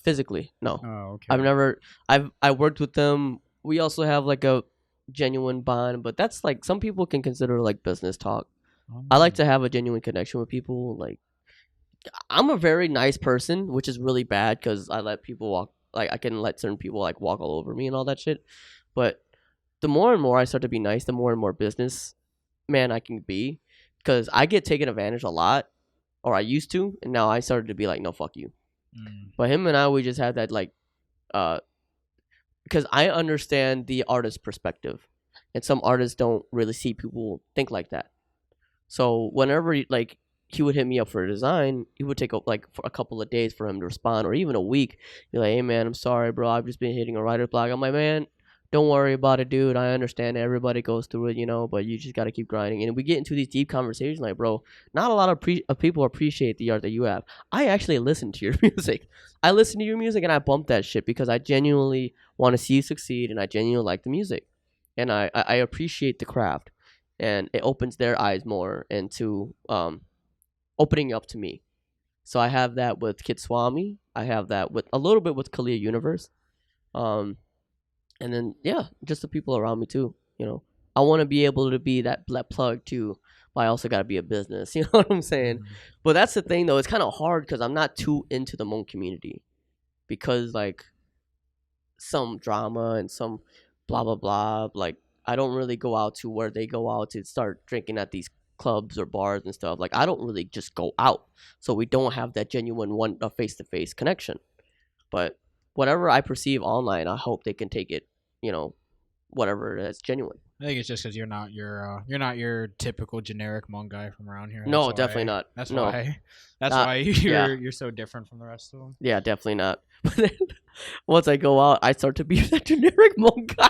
physically. No. Oh, okay. I worked with them. We also have like a genuine bond, but that's like some people can consider like business talk. I like to have a genuine connection with people. Like I'm a very nice person, which is really bad because I let people walk. Like I can let certain people like walk all over me and all that shit. But the more and more I start to be nice, the more and more business man I can be. Because I get taken advantage a lot, or I used to, and now I started to be like, no, fuck you. But him and I, we just had that like, because I understand the artist's perspective, and some artists don't really see people think like that. So whenever he would hit me up for a design, it would take like for a couple of days for him to respond, or even a week. Be like, hey man, I'm sorry, bro, I've just been hitting a writer's block. I'm like, man, don't worry about it, dude. I understand everybody goes through it, you know, but you just got to keep grinding. And we get into these deep conversations like, bro, not a lot of people appreciate the art that you have. I actually listen to your music. I listen to your music and I bump that shit because I genuinely want to see you succeed and I genuinely like the music. And I appreciate the craft. And it opens their eyes more into opening up to me. So I have that with Kid Swami. I have that with a little bit with Kalia Universe. And then, yeah, just the people around me, too, you know. I want to be able to be that plug, too, but I also got to be a business, you know what I'm saying? But that's the thing, though. It's kind of hard because I'm not too into the Hmong community because, like, some drama and some blah, blah, blah. Like, I don't really go out to where they go out to start drinking at these clubs or bars and stuff. Like, I don't really just go out. So we don't have that genuine face-to-face connection. But whatever I perceive online, I hope they can take it, you know, whatever that's genuine. I think it's just because you're not your typical generic Hmong guy from around here. No, definitely not. That's no. why you're so different from the rest of them. Yeah, definitely not. But then once I go out, I start to be that generic Hmong guy.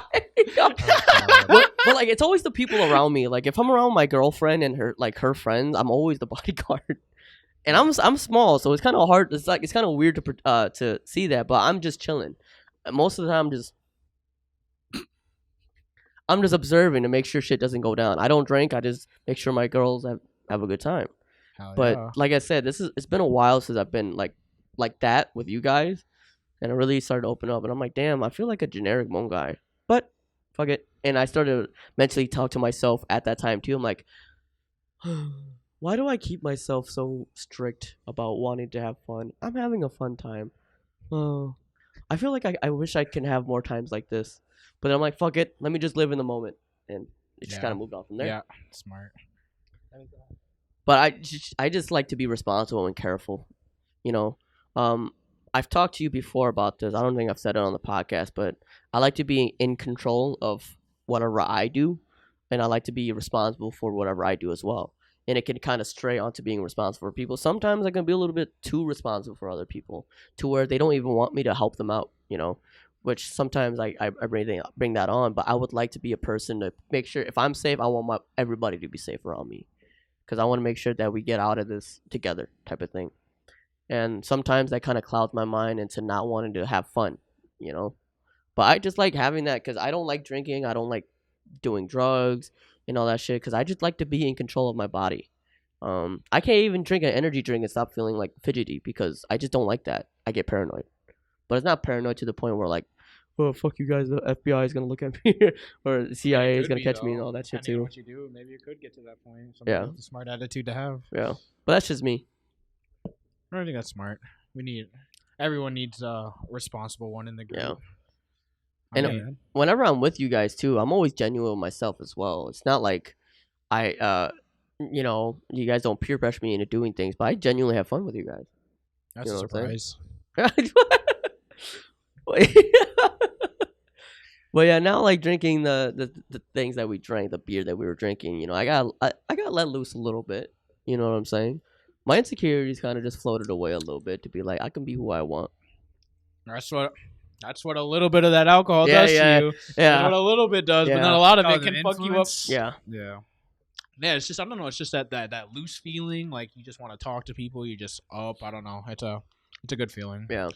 but like, it's always the people around me. Like, if I'm around my girlfriend and her friends, I'm always the bodyguard. And I'm small, so it's kind of hard. It's kind of weird to see that, but I'm just chilling. Most of the time, I'm just observing to make sure shit doesn't go down. I don't drink. I just make sure my girls have a good time. But like I said, it's been a while since I've been like that with you guys, and I really started to open up. And I'm like, damn, I feel like a generic Hmong guy. But fuck it. And I started to mentally talk to myself at that time too. I'm like, why do I keep myself so strict about wanting to have fun? I'm having a fun time. Oh, I feel like I wish I can have more times like this. But I'm like, fuck it. Let me just live in the moment. And it just kind of moved on from there. Yeah, smart. But I just like to be responsible and careful. You know, I've talked to you before about this. I don't think I've said it on the podcast, but I like to be in control of whatever I do. And I like to be responsible for whatever I do as well. and it can kind of stray onto being responsible for people. Sometimes I can be a little bit too responsible for other people to where they don't even want me to help them out, which sometimes I bring that on. But I would like to be a person to make sure if I'm safe, I want everybody to be safe around me, because I want to make sure that we get out of this together type of thing. And sometimes that kind of clouds my mind into not wanting to have fun, But I just like having that because I don't like drinking. I don't like doing drugs and all that shit because I just like to be in control of my body. I can't even drink an energy drink and stop feeling like fidgety because I just don't like that. I get paranoid. But it's not paranoid to the point where like, oh, fuck you guys, the FBI is going to look at me or the CIA is going to catch me and all that shit too. What you do, maybe you could get to that point. That's a smart attitude to have. Yeah. But that's just me. I don't think that's smart. Everyone needs a responsible one in the group. Yeah. And whenever I'm with you guys too, I'm always genuine with myself as well. It's not like you guys don't peer pressure me into doing things, but I genuinely have fun with you guys. That's a surprise. But yeah, now like drinking the things that we drank, the beer that we were drinking, I got let loose a little bit. You know what I'm saying? My insecurities kind of just floated away a little bit to be like, I can be who I want. That's what a little bit of that alcohol does to you. Yeah. That's what a little bit does, but then a lot of it can fuck you up. Yeah. Yeah. Yeah, it's just, I don't know, it's just that loose feeling, like you just want to talk to people, you just up, I don't know. It's a good feeling. Yeah.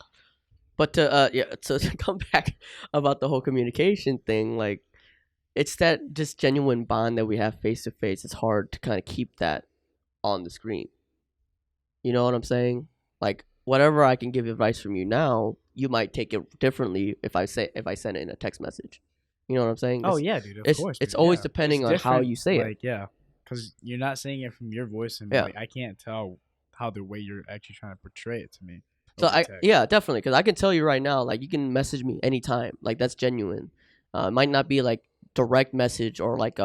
But to come back about the whole communication thing, like it's that just genuine bond that we have face to face. It's hard to kind of keep that on the screen. You know what I'm saying? Like whatever I can give advice from you now, you might take it differently if I send it in a text message. You know what I'm saying? Yeah, dude. Of course. It's always depending on how you say it. Yeah, because you're not saying it from your voice, and like, I can't tell how the way you're actually trying to portray it to me. So definitely, because I can tell you right now, like you can message me anytime, like that's genuine. It might not be like direct message or like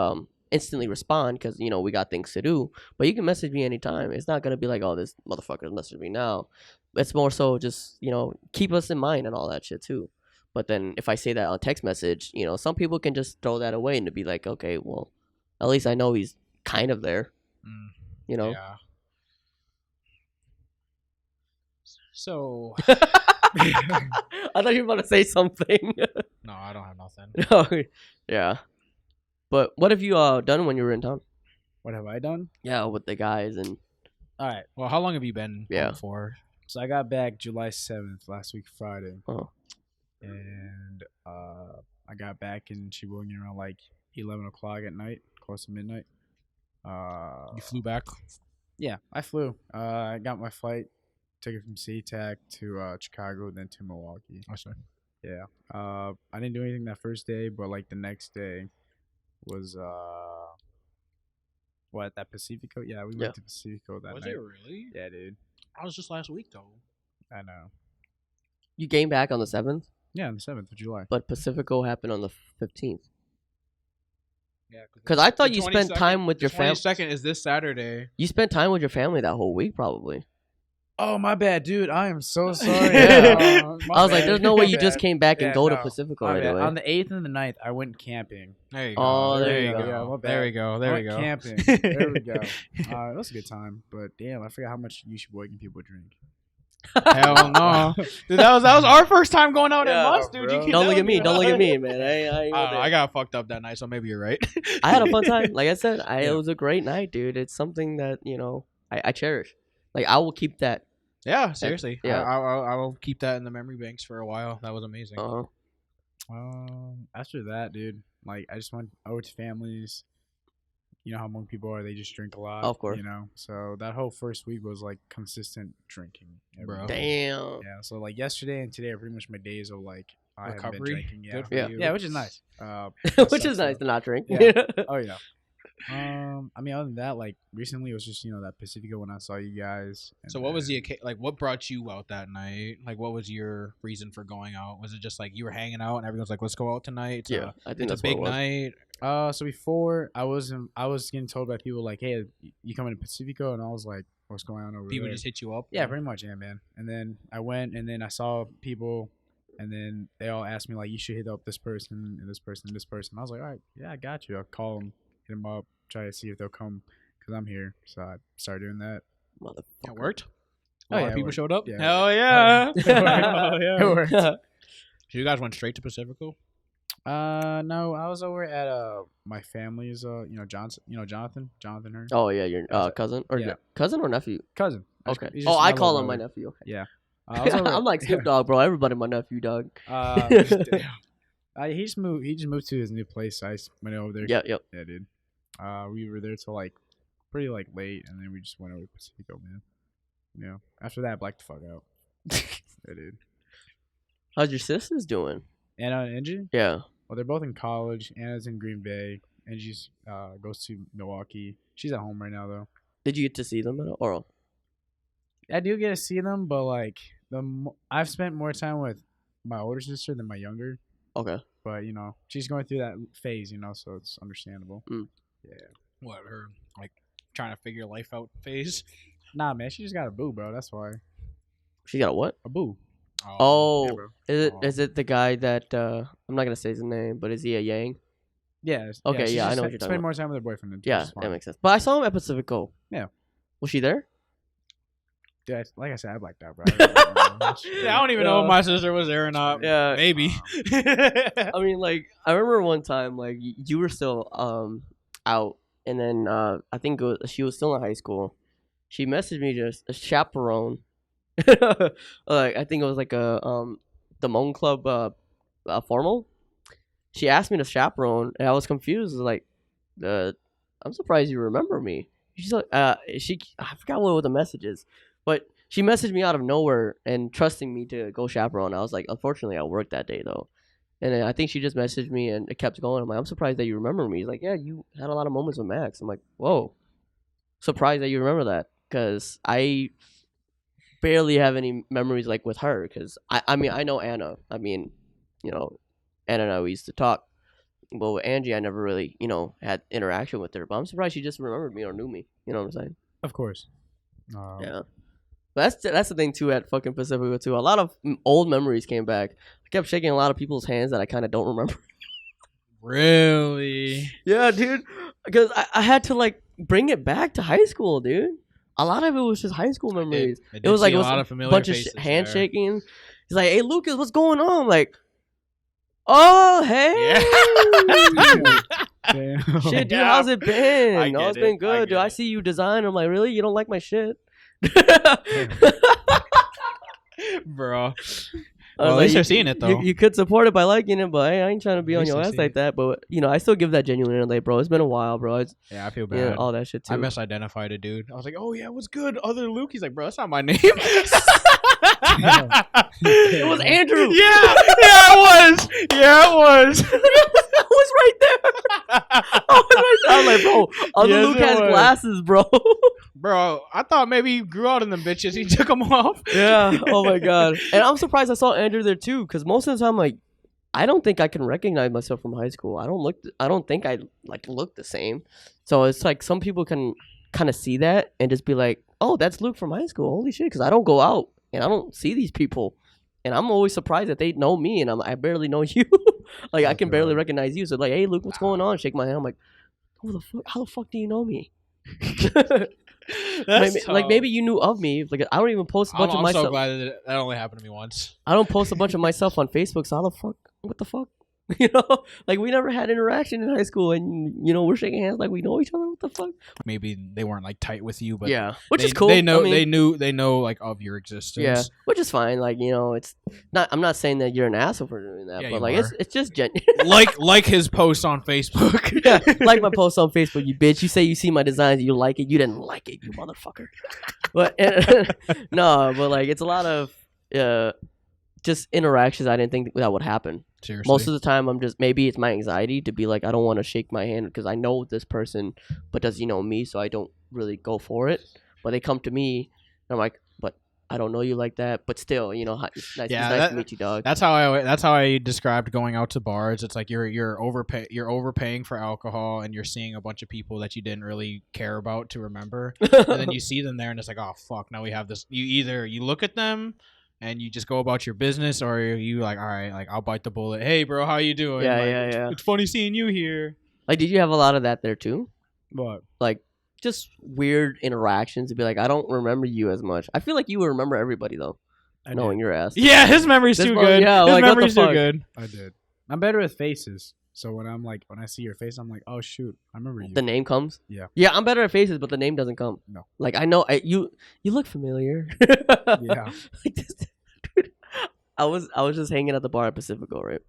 instantly respond because we got things to do, but you can message me anytime. It's not gonna be like, oh, this motherfucker's messaging me now. It's more so just keep us in mind and all that shit too. But then if I say that on text message, some people can just throw that away and to be like, okay, well, at least I know he's kind of there. Yeah. So I thought you were about to say something. No, I don't have nothing. No, yeah. But what have you done when you were in town? What have I done? Yeah, with the guys and. All right. Well, how long have you been home for? So I got back July 7th, last week Friday. Oh. And I got back in Sheboygan around like 11 o'clock at night, close to midnight. You flew back? Yeah, I flew. I got my flight, took it from SeaTac to Chicago, then to Milwaukee. I see. Yeah. I didn't do anything that first day, but like the next day was that Pacifico? Yeah, we went to Pacifico that night. Was it really? Yeah, dude. I was just last week though. I know. You came back on the 7th? Yeah, on the 7th of July. But Pacifico happened on the 15th. Yeah, because I thought you spent time with your family. 22nd is this Saturday. You spent time with your family that whole week, probably. Oh, my bad, dude. I am so sorry. I was like, there's no way you just came back and go to Pacifico right away. On the 8th and the 9th, I went camping. There you go. Oh, there you go. Yeah, there we go. There we go. Camping. There we go. It was a good time. But damn, I forgot how much you Sheboygan people drink. Hell no, dude. That was our first time going out in Must, dude. Don't look at me. Don't look at me, man. I got fucked up that night, so maybe you're right. I had a fun time. Like I said, it was a great night, dude. It's something that I cherish. Like I will keep that. Yeah, seriously. Yeah, I will keep that in the memory banks for a while. That was amazing. After that, dude, like I just went over to families. You know how Hmong people are; they just drink a lot. Of course. So that whole first week was like consistent drinking. Bro. Damn. Yeah. So like yesterday and today are pretty much my days of like I have been recovery. drinking. Yeah. Good for you. Yeah, which is nice. Which is nice to not drink. Yeah. Oh yeah. I mean, other than that, like recently it was just that Pacifico when I saw you guys. So what was the what brought you out that night? Like, what was your reason for going out? Was it just like you were hanging out and everyone's like, "Let's go out tonight"? I think it's that's a big what it was. night. So before I was getting told by people like, "Hey, you coming to Pacifico?" And I was like, "What's going on over there?" People just hit you up. Yeah, pretty much, yeah, man. And then I went, and then I saw people, and then they all asked me like, "You should hit up this person and this person and this person." I was like, "All right, yeah, I got you." I'll call them, hit them up, try to see if they'll come, because I'm here. So I started doing that. It worked. Oh, A lot yeah, of it people worked. showed up. Yeah, it Hell worked. yeah. Hell yeah. It worked. So you guys went straight to Pacifico? No, I was over at my family's Jonathan her Oh yeah, your cousin or Yeah. cousin or nephew? cousin. Okay. He's Oh, just I little call him my brother. nephew. Okay. Yeah. I was over, I'm like Snoop Dogg, bro. Everybody my nephew, dog. He just moved to his new place. I went over there. Yep. Yeah, dude. We were there till like pretty like late, and then we just went over to Pacifico, man. You know, after that, blacked the fuck out. Yeah, dude. How's your sisters doing? Anna and Angie? Yeah. Well, they're both in college. Anna's in Green Bay. Angie's goes to Milwaukee. She's at home right now, though. Did you get to see them at all? I do get to see them, but like I've spent more time with my older sister than my younger. Okay. But you know, she's going through that phase, you know, so it's understandable. Yeah. What, her like trying to figure life out phase? Nah, man, she just got a boo, bro. That's why. She got a what? A boo. Oh, yeah, bro. is it the guy that I'm not gonna say his name, but is he a Yang? Yeah. Okay, she yeah, I just know what you're talking spend about. more time with her boyfriend. Which Yeah, is fine. that makes sense. But I saw him at Pacifico. Yeah. Was she there? Dude, like I said, I blacked out, bro. Yeah, I don't even know if my sister was there or not. Yeah. Maybe. I mean, like, I remember one time, like, you were still out, and then I think she was still in high school. She messaged me just a chaperone. Like, I think it was like a the Moan Club formal. She asked me to chaperone, and I was confused. Like, I'm surprised you remember me. She's like, I forgot what the message is, but she messaged me out of nowhere and trusting me to go chaperone. I was like, unfortunately, I worked that day though, and then I think she just messaged me and it kept going. I'm like, I'm surprised that you remember me. He's like, yeah, you had a lot of moments with Max. I'm like, whoa, surprised that you remember that, because I barely have any memories like with her. Because I mean, I know Anna. I mean, you know, Anna and I, we used to talk. But with Angie, I never really, you know, had interaction with her. But I'm surprised she just remembered me or knew me. You know what I'm saying? Of course. Yeah. But that's the thing, too, at fucking Pacifico, too. A lot of old memories came back. I kept shaking a lot of people's hands that I kind of don't remember. Really? Yeah, dude. Because I had to, like, bring it back to high school, dude. A lot of it was just high school memories. It was like a lot of familiar bunch of handshaking. He's like, hey, Lucas, what's going on? I'm like, oh, hey. Damn. Shit, dude, Yeah. how's it been? I Oh, get it's been it. good, I dude. get I it. see you design. I'm like, really? You don't like my shit? Bro. I Well, was at like, least you're seeing it, though. You could support it by liking it, but hey, I ain't trying to be At on least your I ass see like it. that. But, you know, I still give that genuine like, bro, it's been a while, bro. It's, Yeah, I feel you know, bad. all that shit, too. I misidentified a dude. I was like, oh, yeah, what's good? Other Luke. He's like, bro, that's not my name. It was Andrew. Yeah, it was. Yeah, it was. I was right there. I was right there. I was like, bro, other Yes, Luke it has was. glasses, bro. Bro, I thought maybe he grew out in them bitches. He took them off. Yeah. Oh my god. And I'm surprised I saw Andrew there too, because most of the time, like, I don't think I can recognize myself from high school. I don't think I like look the same. So it's like some people can kind of see that and just be like, oh, that's Luke from high school. Holy shit, because I don't go out and I don't see these people, and I'm always surprised that they know me and I barely know you. Like I can barely recognize you. So like, hey Luke, what's going on? Shake my hand. I'm like, who the fuck? How the fuck do you know me? Maybe you knew of me. Like I don't even post a bunch of I'm myself. so glad that only happened to me once. I don't post a bunch of myself on Facebook. So how the fuck? What the fuck? You know, like we never had interaction in high school, and you know we're shaking hands like we know each other. What the fuck? Maybe they weren't like tight with you, but Yeah, which they, is cool. They know. I mean, They know like of your existence. Yeah, which is fine. Like you know, it's not. I'm not saying that you're an asshole for doing that, Yeah, but you like are. it's just like his post on Facebook. Yeah, like my post on Facebook, you bitch. You say you see my designs, you like it. You didn't like it, you motherfucker. But no, but like it's a lot of just interactions. I didn't think that would happen. Seriously. Most of the time, I'm just maybe it's my anxiety to be like I don't want to shake my hand because I know this person, but does he know me? So I don't really go for it. But they come to me, and I'm like, but I don't know you like that. But still, you know, it's nice to meet you, dog. That's how I described going out to bars. It's like you're overpaying for alcohol, and you're seeing a bunch of people that you didn't really care about to remember, and then you see them there, and it's like, oh fuck, now we have this. You look at them and you just go about your business, or you like, all right, like I'll bite the bullet. Hey, bro, how you doing? Yeah, Like, yeah. It's funny seeing you here. Like, did you have a lot of that there too? What? Like just weird interactions to be like, I don't remember you as much. I feel like you would remember everybody though, knowing your ass. Yeah, his memory's This too one- good. yeah, His like, what the memory's too fuck? good. I did. I'm better with faces. So when I see your face, I'm like, oh shoot, I remember you. The name comes. Yeah. Yeah, I'm better at faces, but the name doesn't come. No. Like I know you look familiar. Yeah. Like this, dude, I was just hanging at the bar at Pacifico, right?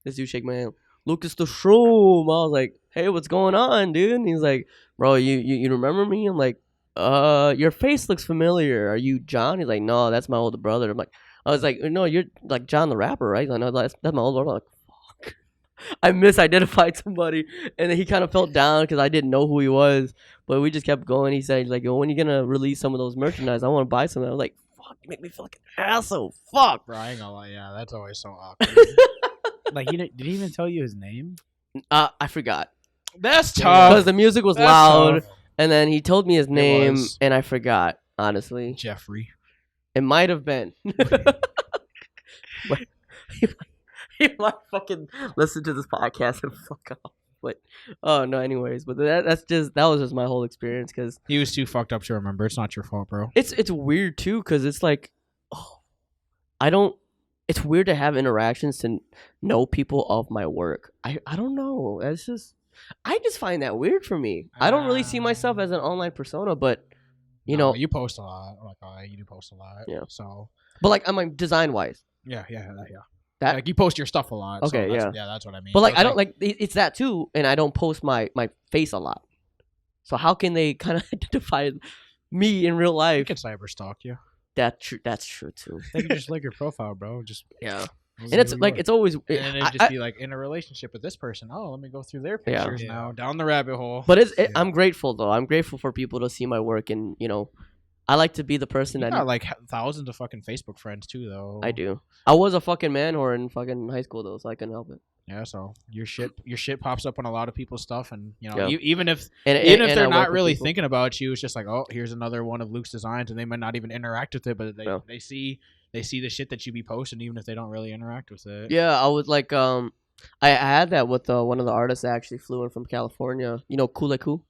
This dude shake my hand. Lucas the Shroom. I was like, hey, what's going on, dude? And he's like, bro, you remember me? I'm like, your face looks familiar. Are you John? He's like, no, that's my older brother. I was like, no, you're like John the rapper, right? He's like, no, that's my older brother. I'm like, fuck. I misidentified somebody, and then he kind of felt down because I didn't know who he was. But we just kept going. He said, like, yo, when you gonna release some of those merchandise? I want to buy some. I was like, fuck, you make me feel like an asshole. Fuck. Bro, I ain't gonna lie. Yeah, that's always so awkward. Like, did he even tell you his name? I forgot That's because tough. the music was That's loud, tough. and then he told me his name, was. and I forgot. Honestly, Jeffrey. it might have been. But he might fucking listen to this podcast and fuck off. But oh no, anyways, but that was just my whole experience because He was too fucked up to remember. It's not your fault, bro. it's weird too because it's like, I don't. It's weird to have interactions to know people of my work. I don't know. I just find that weird for me. I don't really see myself as an online persona, but you know, you post a lot. Like, you do post a lot. Yeah. So but like I'm like design wise. yeah. That- Like you post your stuff a lot. Okay, so yeah. that's what I mean. But like So I don't like it's that too, and I don't post my face a lot. So how can they kind of identify me in real You life? can cyber stalk you. That's true too. They can just like your profile, bro. Just Yeah, and and it's like it's always. and then it'd just be like in a relationship with this person. Oh, let me go through their Yeah. pictures now down the rabbit hole. But I'm grateful though. I'm grateful for people to see my work, and you know, I like to be the person You that got like thousands of fucking Facebook friends too, though. I do. I was a fucking man whore in fucking high school though, so I couldn't help it. Yeah, so your shit pops up on a lot of people's stuff, and you know, Yeah. even if And even if and I they're work not with really people. thinking about you, it's just like, oh, here's another one of Luke's designs, and they might not even interact with it, but Yeah. they see the shit that you be posting, even if they don't really interact with it. Yeah, I was like, I had that with one of the artists that actually flew in from California. You know, Kuleku.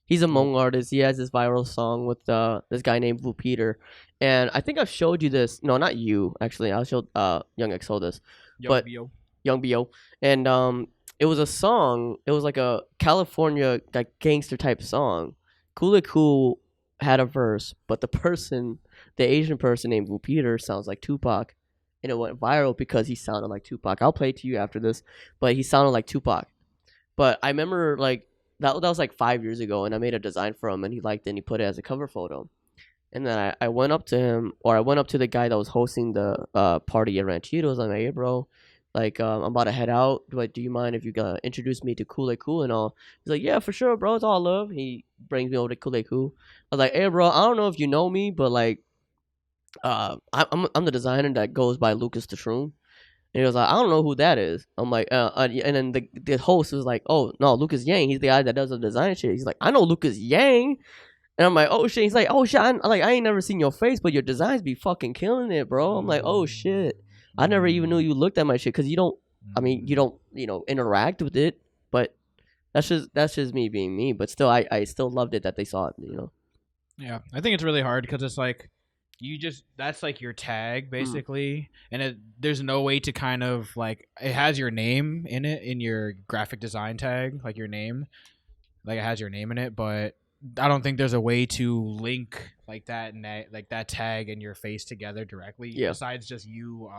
He's a Hmong artist. He has this viral song with this guy named Vu Peter, and I think I've showed you this. No, not you actually. I showed Young Exo this, but Young Bo, and it was a song. It was like a California like gangster type song. Kuleku had a verse, but the Asian person named Vu Peter sounds like Tupac, and it went viral because he sounded like Tupac. I'll play it to you after this, but he sounded like Tupac. But I remember like that was like 5 years ago, and I made a design for him, and he liked it, and he put it as a cover photo. And then I went up to him, or I went up to the guy that was hosting the party at Ranchitos. I'm like, hey, bro, like I'm about to head out. Do you mind if you introduce me to Kuleku and all? He's like, yeah, for sure, bro. It's all love. He brings me over to Kuleku. I was like, hey, bro, I don't know if you know me, but like, I'm the designer that goes by Lucas the Shroom. And he was like, I don't know who that is. I'm like, and then the host was like, oh, no, Lucas Yang. He's the guy that does the design shit. He's like, I know Lucas Yang. And I'm like, oh, shit. He's like, oh, shit. I ain't never seen your face, but your designs be fucking killing it, bro. I'm like, oh, shit. I never even knew you looked at my shit because you don't, interact with it. But that's just me being me. But still, I still loved it that they saw it, you know. Yeah, I think it's really hard because it's like that's like your tag basically, and there's no way to kind of like it has your name in it in your graphic design tag, like your name, like it has your name in it, but I don't think there's a way to link like that and like that tag and your face together directly. Yeah. Besides just you,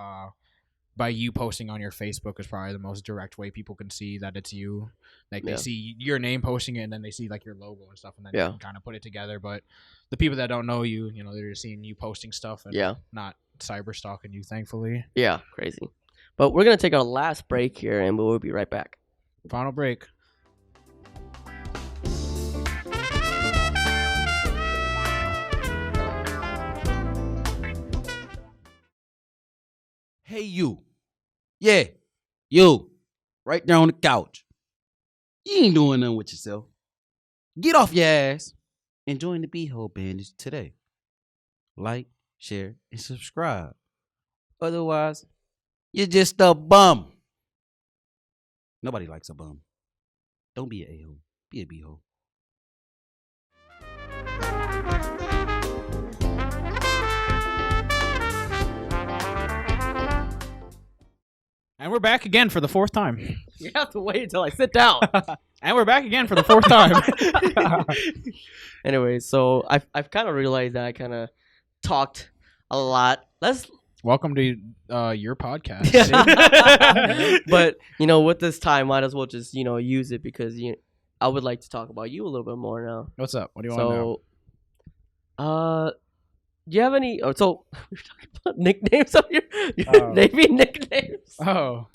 by you posting on your Facebook is probably the most direct way people can see that it's you. Like they see your name posting it, and then they see like your logo and stuff, and then you can kind of put it together. But the people that don't know you, they're just seeing you posting stuff and not cyber stalking you, thankfully. Yeah, crazy. But we're going to take our last break here, and we'll be right back. Final break. Hey, you. Yeah, you. Right there on the couch. You ain't doing nothing with yourself. Get off your ass and join the BeeHole Bandits today. Like, share, and subscribe. Otherwise, you're just a bum. Nobody likes a bum. Don't be an a-hole. Be a BeeHole. And we're back again for the fourth time. You have to wait until I sit down. And we're back again for the fourth time. Anyway, so I've kind of realized that I kind of talked a lot. Welcome to your podcast. But with this time, might as well just use it because I would like to talk about you a little bit more now. What's up? What do you want to know? So, do you have any? Oh, so we're talking about nicknames up here. Navy nicknames. Oh,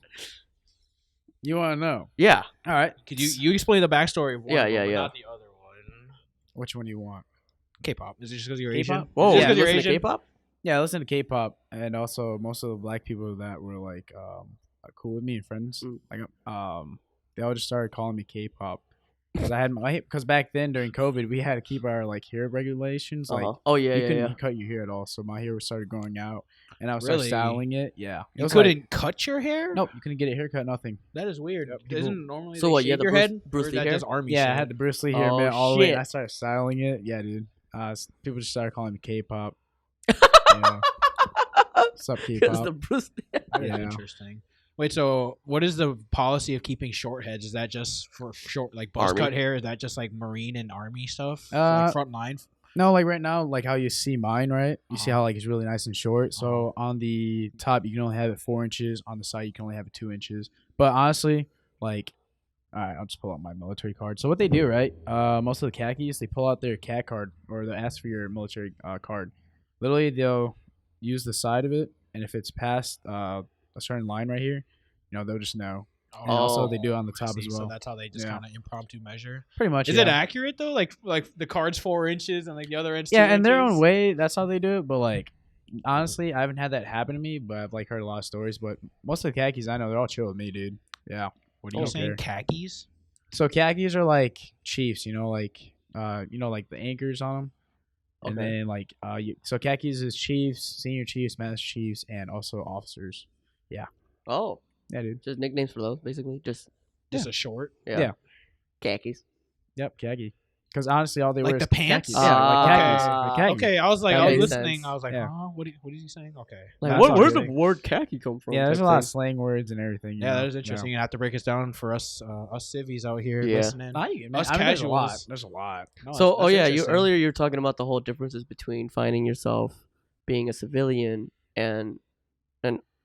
you want to know? Yeah. All right. Could you explain the backstory of one? Yeah, of them, yeah, but yeah. Not the other one. Which one do you want? K-pop. Is it just because you're K-pop? Asian? Whoa, Is it yeah, just 'cause you're listen to Asian? K-pop. Yeah, I listen to K-pop, and also most of the black people that were like cool with me and friends, like they all just started calling me K-pop because I had because back then during COVID we had to keep our like hair regulations. Like, Oh yeah, you yeah, couldn't yeah. cut your hair at all, so my hair started growing out, and I was Really? styling it. Yeah, it You was couldn't cut your hair? Like, nope, you couldn't get a haircut, nothing. That is weird. people- Isn't normally So they what, you shave had the your Bruce- head? Bruce Or is Lee that hair? just army Yeah, shit? I had the Bruce Lee hair, Oh, man, all the way. shit. And I started styling it. Yeah, dude. People just started calling me K-pop. Yeah. What's up, Because K-pop? the Bruce. That is Yeah. interesting. Wait, so what is the policy of keeping short heads? Is that just for short, like buzz Army? cut hair? Is that just like Marine and Army stuff? Uh, Like front line? No, like right now, like how you see mine, right? You see Uh-huh. how like it's really nice and short. So on the top, you can only have it 4 inches. On the side, you can only have it 2 inches. But honestly, like, all right, I'll just pull out my military card. So what they do, right? Most of the khakis, they pull out their CAT card or they ask for your military card. Literally, they'll use the side of it, and if it's past a certain line right here, they'll just know. And also, they do it on the I top see. as well. So that's how they just Yeah. kind of impromptu measure. Pretty much. Is yeah. it accurate though? Like the card's 4 inches and like the other end's 2 Yeah, in their own inches? way, that's how they do it. But like, honestly, I haven't had that happen to me. But I've like heard a lot of stories. But most of the khakis I know, they're all chill with me, dude. Yeah. What You are you don't saying? care. Khakis? So khakis are like chiefs, like like the anchors on them. And Okay. then like so khakis is chiefs, senior chiefs, master chiefs, and also officers. Oh, Yeah, dude. just nicknames for those, basically. Just Just a short? Yeah. khakis. Yep, khaki. Because honestly, all they Like wear the is pants? khakis. Yeah, like khakis. Ah. Like khaki. Okay, I was like, That I was makes listening. sense. I was like, Yeah. huh? What is he saying? Okay. Like, That's all where's the good. word khaki come from? Yeah, there's a type lot of thing. slang words and everything. you Yeah, know? that is interesting. You have to break us down for us civvies out here Yeah. listening. Nah, you, man, Us I mean, there's a lot. casuals. There's a lot. No, So, that's you interesting. earlier you were talking about the whole differences between finding yourself being a civilian and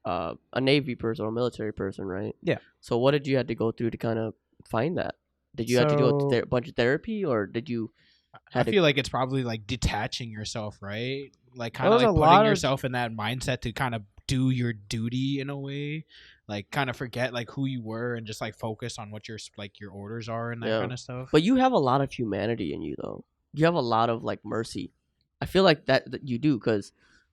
a Navy person or a military person, right? Yeah. So, what did you have to go through to kind of find that? Did you have to go So- to a bunch of therapy, or did you? I had to- feel like it's probably like detaching yourself, right? Like kind Well, of there's like a lot putting of- yourself in that mindset to kind of do your duty in a way. Like kind of forget like who you were and just like focus on what your orders are and that Yeah. kind of stuff. But you have a lot of humanity in you, though. You have a lot of like mercy. I feel like that you do, because,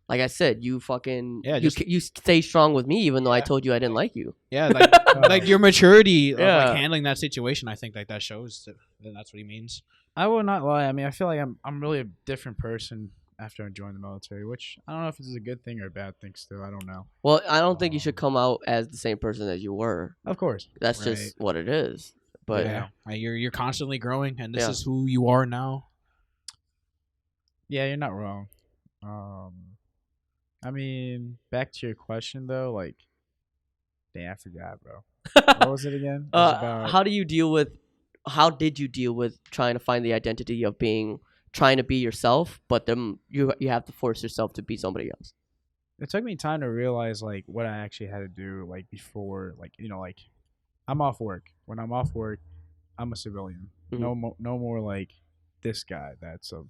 like I said, you fucking Yeah, you stay strong with me, even though I Yeah. told you I didn't like you. Yeah, like like your maturity of Yeah. like handling that situation. I think like that shows that that's what he means. I will not lie. I mean, I feel like I'm really a different person after I joined the military, which I don't know if this is a good thing or a bad thing. Still, I don't know. Well, I don't think you should come out as the same person as you were. Of course. That's just what it is. But yeah, you're constantly growing, and this Yeah. is who you are now. Yeah, you're not wrong. I mean, back to your question though, like, damn, I forgot, bro. What was it again? It was about- how did you deal with trying to find the identity of trying to be yourself, but then you have to force yourself to be somebody else? It took me time to realize like what I actually had to do like before, like like I'm off work. When I'm off work, I'm a civilian. Mhm. No more like this guy that's a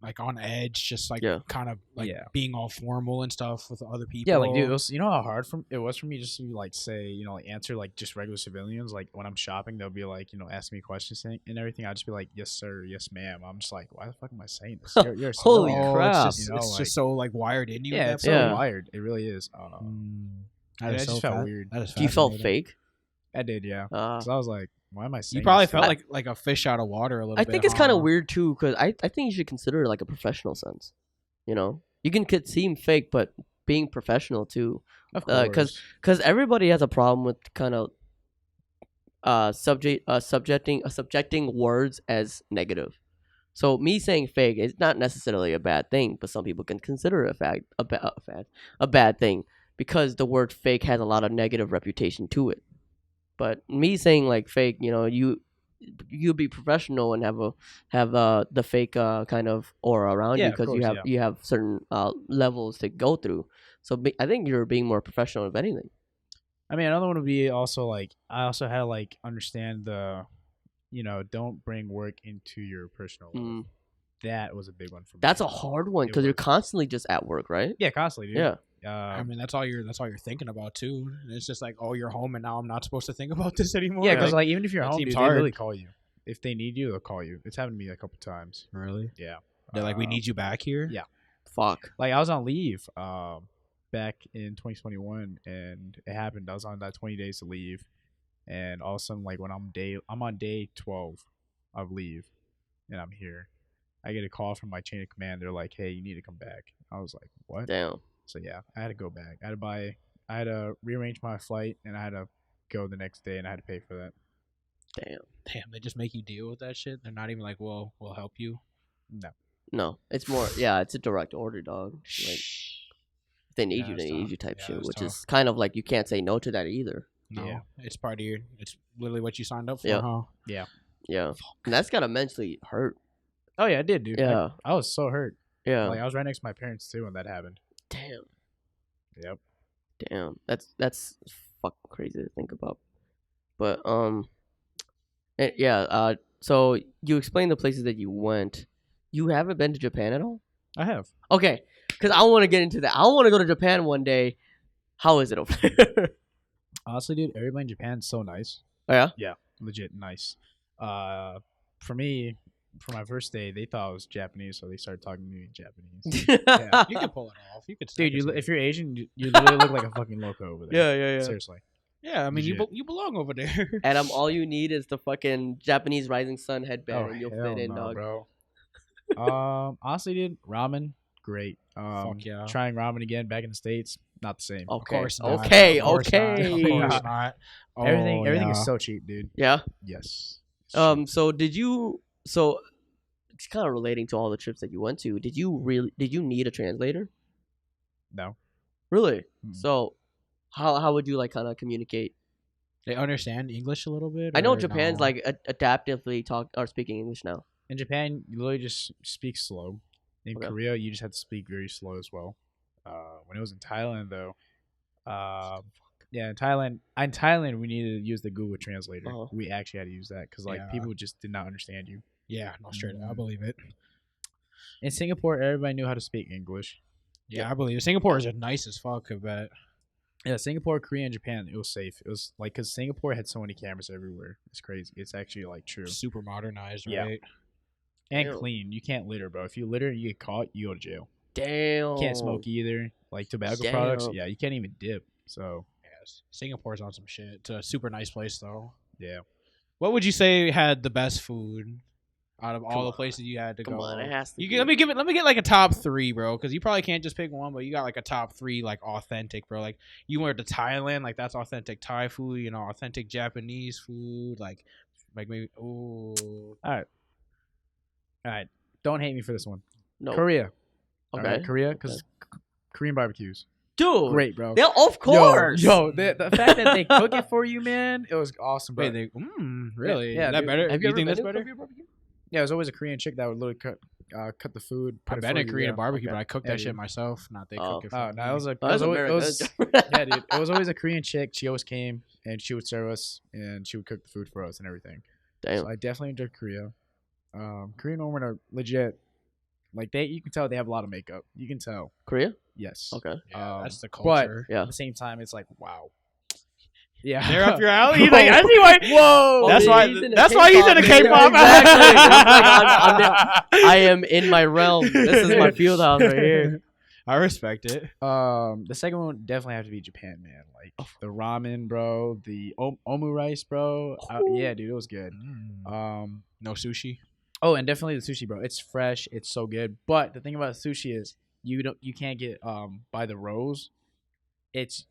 Like on edge, just like Yeah. kind of like Yeah. being all formal and stuff with other people. yeah, like dude, you know how hard it was for me just to like say like answer like just regular civilians. Like when I'm shopping, they'll be like ask me questions and everything. I'll just be like, yes sir, yes ma'am. I'm just like, why the fuck am I saying this? You're a Holy civilian. crap. It's just, You know, it's like- just so like wired in you. Yeah, at it's that so Yeah. wired. It really is. That it is just so felt fa- weird. That is You felt fascinating. fake. I did, yeah. Uh, So I was like, why am I saying? You probably this? felt like a fish out of water a little I bit. think it's kind huh? of weird too, because I think you should consider it like a professional sense. You can seem fake, but being professional too. Of course. Because everybody has a problem with kind of subjecting words as negative. So me saying fake is not necessarily a bad thing, but some people can consider it a bad thing because the word fake has a lot of negative reputation to it. But me saying like fake, you be professional and have the fake kind of aura around you because you have certain levels to go through. So I think you're being more professional if anything. I mean, another one would be also like I also had to like understand the, don't bring work into your personal life. That was a big one for me. That's a hard one because you're constantly just at work, right? Yeah, constantly, dude. Yeah. I mean, that's all you're thinking about too. And it's just like, oh, you're home, and now I'm not supposed to think about this anymore. Yeah, because like even if you're home, seems dude, they hard. really call you. If they need you, they'll call you. It's happened to me a couple times. Really? Yeah. They're like, we need you back here. Yeah. Fuck. Like I was on leave back in 2021, and it happened. I was on that 20 days to leave, and all of a sudden, like when I'm on day 12 of leave, and I'm here. I get a call from my chain of command. They're like, "Hey, you need to come back." I was like, "What?" Damn. So yeah, I had to go back. I had to rearrange my flight, and I had to go the next day, and I had to pay for that. Damn, they just make you deal with that shit. They're not even like, well, we'll help you. No, it's more. Yeah, it's a direct order, dog. Like if they need you, they need you type shit, it's which tough. is kind of like you can't say no to that either. No, Yeah. it's part of your. It's literally what you signed up for, Yeah. huh? Yeah, and that's gotta mentally hurt. Oh yeah, I did, dude. Yeah. I was so hurt. Yeah. Like I was right next to my parents too when that happened. Damn. Yep. That's fucking crazy to think about. But so you explained the places that you went. You haven't been to Japan at all? I have. Okay, because I want to get into that. I want to go to Japan one day. How is it over there? Honestly, dude, everybody in Japan's so nice. Oh, yeah? Yeah, legit nice. For me, for my first day, they thought I was Japanese, so they started talking to me in Japanese. Yeah, you can pull it off. You could, Dude, if you're Asian, you literally look like a fucking loco over there. Yeah. Seriously. yeah, I mean, Legit. you belong over there. And all you need is the fucking Japanese rising sun headband, and you'll hell fit in, no, dog. bro. Honestly, dude, ramen, great. Fuck yeah. Trying ramen again back in the States, not the same. Okay. course not. Okay. Of course not. Okay. Of course not. Everything yeah. is so cheap, dude. Yeah. Yes. So it's kind of relating to all the trips that you went to. Did you need a translator? No. Really? Mm. So how would you like kind of communicate? They understand English a little bit. I know or Japan's no? like adaptively speaking English now. In Japan, you literally just speak slow. In Okay. Korea, you just have to speak very slow as well. When it was in Thailand, though, in Thailand, we needed to use the Google Translator. Uh-huh. We actually had to use that because Yeah. people just did not understand you. Yeah, no, straight up. I believe it. In Singapore, everybody knew how to speak English. Yeah, I believe it. Singapore is nice as fuck, I bet. Yeah, Singapore, Korea, and Japan, it was safe. It was like because Singapore had so many cameras everywhere. It's crazy. It's actually like true Super modernized, Yeah. right? and Ew. clean. You can't litter, bro. If you litter, you get caught. You go to jail. Damn. Can't smoke either. Like tobacco products. Damn. Yeah, you can't even dip. So Yes. Singapore's on some shit. It's a super nice place, though. yeah. What would you say had the best food out of all Come the on. places you had to Come go? on, it has to You be. can, let me get like a top 3, bro, because you probably can't just pick one, but you got like a top 3 like authentic, bro. Like you went to Thailand, like that's authentic Thai food, authentic Japanese food, like maybe All right. Don't hate me for this one. No. Korea. All Okay. right, Korea, because Korean barbecues. Dude. Great, bro. Yeah, of course. Yo, the fact that they cook it for you, man, it was awesome, bro. Wait, really? Yeah, Is that dude. better? Have you ever think been that's to better? Korean barbecue? Yeah, there's always a Korean chick that would literally cut the food. I've put it been for in you, Korean yeah. barbecue, Okay. but I cooked Yeah, that shit dude. myself. Not they Oh. cook it for Oh, me. no, it was a, Oh, that's America. yeah, dude. It was always a Korean chick. She always came and she would serve us and she would cook the food for us and everything. Damn. So I definitely enjoyed Korea. Korean women are legit. Like you can tell they have a lot of makeup. You can tell. Korea? Yes. Okay. Yeah, that's the but- culture. Yeah. At the same time, it's like wow. Yeah. They're up your alley. He's like, I see why. Whoa. That's Oh, why. he's into That's why he's into K-pop, K-pop. Exactly. I am in my realm. This is my field house right here. I respect it. The second one would definitely have to be Japan, man. Like the ramen, bro. The omu rice, bro. Yeah, dude, it was good. No sushi. Oh, and definitely the sushi, bro. It's fresh. It's so good. But the thing about sushi is you can't get by the rows. It's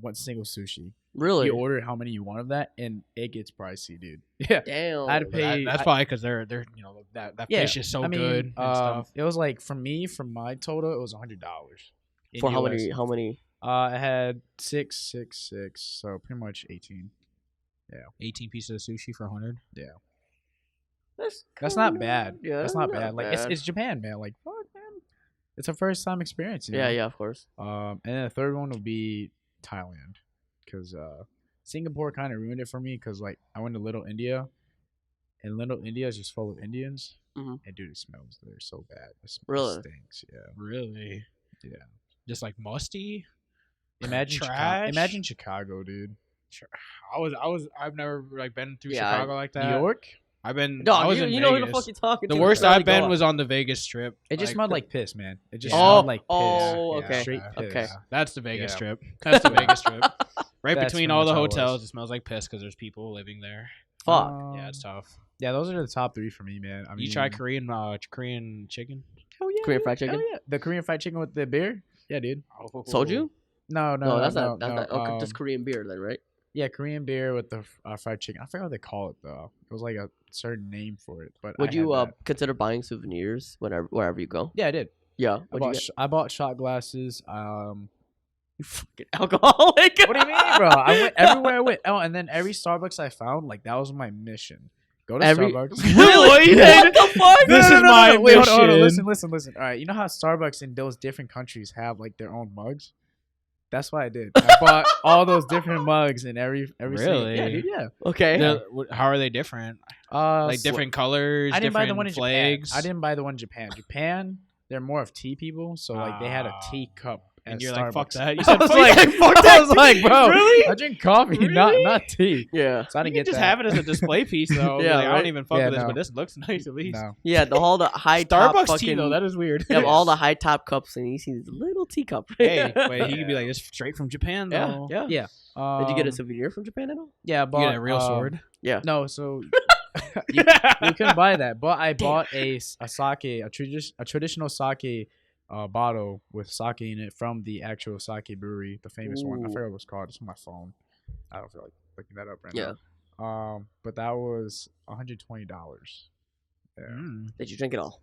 one single sushi. Really? You order how many you want of that, and it gets pricey, dude. Yeah. Damn. I had to pay. That's probably because they're that fish is so good and stuff. It was like for my total, it was $100. For how many? How many? I had six, so pretty much 18. 18 pieces of sushi for 100. Yeah. That's not bad. Yeah, That's not bad. Like bad. it's Japan, man. Like fuck, man. It's a first time experience. You know? Yeah, of course. And then the third one would be Thailand, because Singapore kind of ruined it for me, because like I went to Little India, and Little India is just full of Indians, and dude, it smells there so bad. It Really? stinks. Yeah. Really? Yeah. Just like musty. Imagine trash. Imagine Chicago, dude. I've never like been through Yeah, Chicago like that. New York. I've been. I Dog, was in you know who the Vegas. fuck you talking The to. worst Barely I've been go was on the Vegas Strip. It just smelled like piss, man. It just Oh, smelled like piss. oh, Yeah, okay. straight piss. Okay. That's the Vegas Yeah. Strip. That's the Vegas Strip. Right That's between pretty all the much how it was. hotels, it smells like piss because there's people living there. Fuck. Yeah, it's tough. Yeah, those are the top 3 for me, man. I mean, You try Korean chicken? Hell yeah, Korean fried chicken? Hell yeah. The Korean fried chicken with the beer? Yeah, dude. Soju? No, No, that's no, not. That's no, not. Just Korean beer, then, right? Yeah, Korean beer with the fried chicken. I forgot what they call it though. It was like a certain name for it. But Would I you had that. consider buying souvenirs wherever you go? Yeah, I did. Yeah. I bought shot glasses. You fucking alcoholic. What do you mean, bro? I went everywhere I went. Oh, and then every Starbucks I found, like that was my mission. Go to Starbucks. Really? What the fuck? This is my Wait, hold on. mission. Listen. All right, you know how Starbucks in those different countries have like their own mugs? That's what I did. I bought all those different mugs in every Really? single, yeah, dude, yeah. Okay. How are they different? Like So- different colors, I didn't buy the different one in flags. Japan. I didn't buy the one in Japan. Japan, they're more of tea people, so like they had a teacup. And at you're like, fuck Starbucks. that. You I said, was fuck like, that. Fuck that. I was like, bro, Really? I drink coffee, not tea. Yeah. So I didn't You get can just that. have it as a display piece, though. Yeah, Like, I right? don't even fuck Yeah, with this, no. but this looks nice at least. No. Yeah, all the high top Starbucks fucking. tea, though, that is weird. They have all the high top cups, and you see this little teacup. Hey, wait, he could be like, this straight from Japan, Yeah, though. yeah. Yeah. Did you get a souvenir from Japan at all? Yeah, I You bought get a real sword. Yeah. No, so you couldn't buy that, but I bought a sake, a traditional sake bottle with sake in it from the actual sake brewery, the famous one. I Ooh. forgot what it's called. It's on my phone. I don't feel like looking that up right Yeah. now. But that was $120. Yeah. Did you drink it all?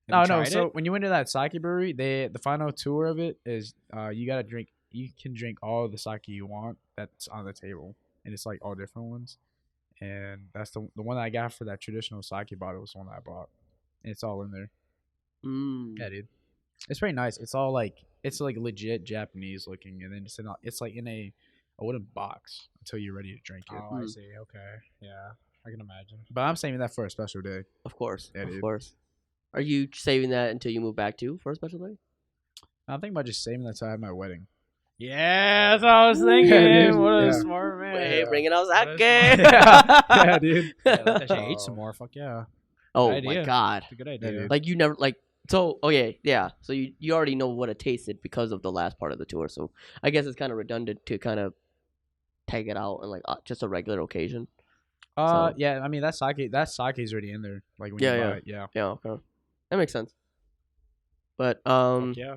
No. tried So it? when you went to that sake brewery, the final tour of it is you gotta drink. You can drink all the sake you want that's on the table, and it's like all different ones. And that's the one that I got for that traditional sake bottle was the one that I bought, and it's all in there. Mm. Yeah, dude, it's pretty nice. It's all like legit Japanese looking, and then it's like in a wooden box until you're ready to drink it. Oh, I see. Okay. Yeah, I can imagine. But I'm saving that for a special day. Of course. Yeah, of dude. course. Are you saving that until you move back to for a special day? I'm thinking about just saving that till I have my wedding. Yeah, that's what I was thinking. Yeah, dude. What a Yeah. smart man. Hey, bringing out That sake. is Yeah, dude. Yeah, let that shit age some more. Fuck yeah. Oh Idea. my god. It's a good idea. dude. Like you never like so okay, yeah. So you already know what it tasted because of the last part of the tour. So I guess it's kind of redundant to kind of take it out and like just a regular occasion. So- Yeah. I mean that sake's already in there. Like when Yeah, you yeah. buy it. Yeah. Yeah, okay. That makes sense. But Fuck yeah.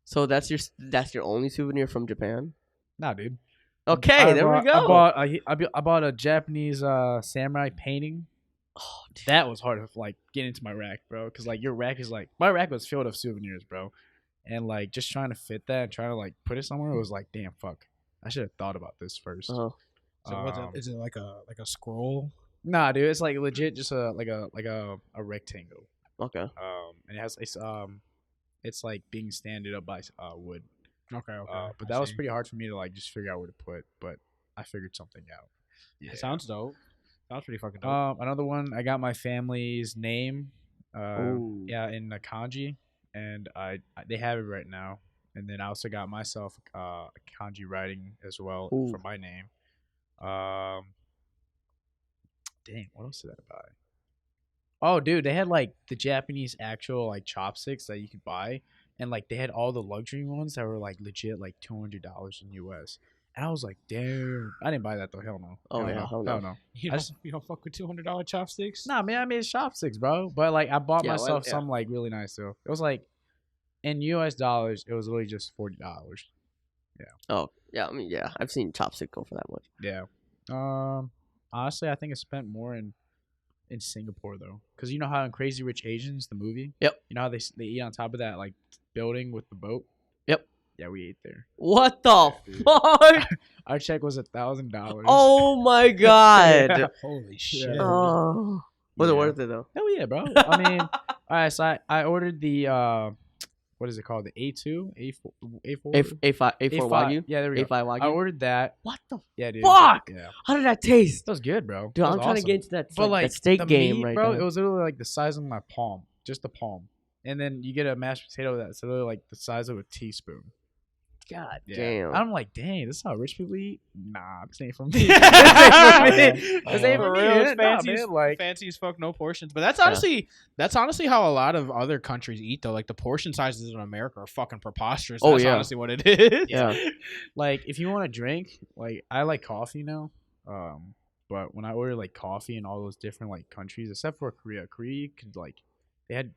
so that's your only souvenir from Japan? Nah, dude. Okay, there we go. I bought a Japanese samurai painting. Oh, dude. That was hard to like get into my rack, bro. Because like your rack is like my rack was filled with souvenirs, bro. And like just trying to fit that and trying to like put it somewhere was like, damn, fuck. I should have thought about this first. Uh-huh. So what's it? Is it like a scroll? Nah, dude, it's like legit, just a rectangle. Okay. And it's like being standed up by wood. Okay. But that was pretty hard for me to like just figure out where to put. But I figured something out. Yeah. It sounds dope. Sounds pretty fucking dope. Another one. I got my family's name. Ooh. Yeah, in the kanji, and they have it right now. And then I also got myself a kanji writing as well Ooh. for my name. Dang, what else did I buy? Oh, dude, they had like the Japanese actual like chopsticks that you could buy, and like they had all the luxury ones that were like legit like $200 in US. And I was like, damn, I didn't buy that though. Hell no. Oh, yeah, hell no. no. You don't fuck with $200 chopsticks? Nah, man, I made chopsticks, bro. But like, I bought Yeah, myself yeah. some like really nice though. It was like in US dollars, it was really just $40. Oh, yeah. I mean, yeah. I've seen chopstick go for that much. Yeah. Honestly, I think I spent more in Singapore though, because you know how in Crazy Rich Asians, the movie. Yep. You know how they eat on top of that like building with the boat. Yep. Yeah, we ate there. What the fuck? Our check was $1,000. Oh my god. Yeah. Holy shit. Yeah. Oh. Was it Yeah. worth it though? Hell yeah, bro. I mean, all right. So I ordered the what is it called? The A2, A4, A4 Wagyu? Yeah, there we go. A5 Wagyu? I ordered that. What the Yeah, dude. fuck? Yeah, How did that taste? that was good, bro. Dude, That was I'm trying to awesome. get into that, But like, like that steak the game meat, right bro. now. It was literally like the size of my palm, just the palm. And then you get a mashed potato that's literally like the size of a teaspoon. God Yeah. damn. I'm like, dang, this is how rich people eat. Nah, this ain't for me. This ain't for me. Real Nah, fancy, man, like, fancy as fuck, no portions. But that's honestly how a lot of other countries eat though. Like the portion sizes in America are fucking preposterous. Oh, That's yeah. honestly what it is. Yeah. like if you want to drink, like I like coffee now. But when I ordered like coffee in all those different like countries, except for Korea, you could like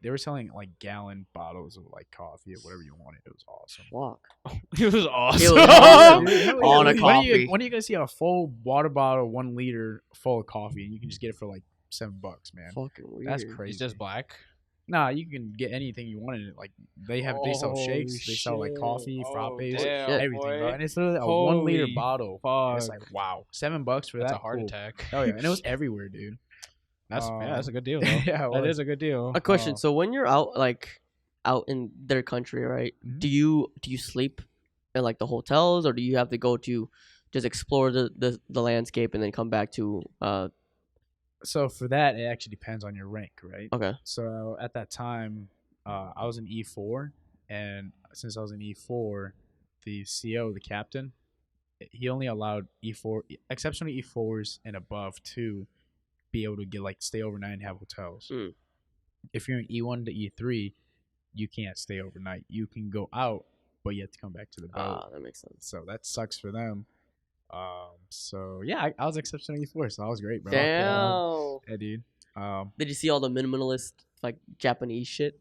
they were selling like gallon bottles of like coffee or whatever you wanted. It was awesome. Fuck. It was awesome. It was awesome. Dude, hell On a When are coffee. you gonna see a full water bottle, 1 liter full of coffee, and you can just get it for like $7, man? Fucking weird. That's crazy. It's just black. Nah, you can get anything you want in it. Like they sell shakes, they sell like coffee, frappes, damn, everything, boy. bro. And it's literally a 1 liter Holy bottle. fuck. It's like wow, $7 for That's that. a heart Cool. attack. Oh yeah, and it was everywhere, dude. That's a good deal. Though. Yeah, That is a good deal. A question. Oh. So when you're out in their country, right? Mhm. Do you sleep in like the hotels, or do you have to go to just explore the landscape and then come back to So for that, it actually depends on your rank, right? okay. So at that time, I was in E4, and since I was in E4, the CO, the captain, he only allowed E4, exceptionally E4s and above, to be able to get like stay overnight and have hotels. Mm. If you're in E1 to E3, you can't stay overnight. You can go out, but you have to come back to the boat. That makes sense. So that sucks for them. So yeah, I was exceptionally E4, so I was great, bro. Damn. Yeah, dude. Did you see all the minimalist like Japanese shit?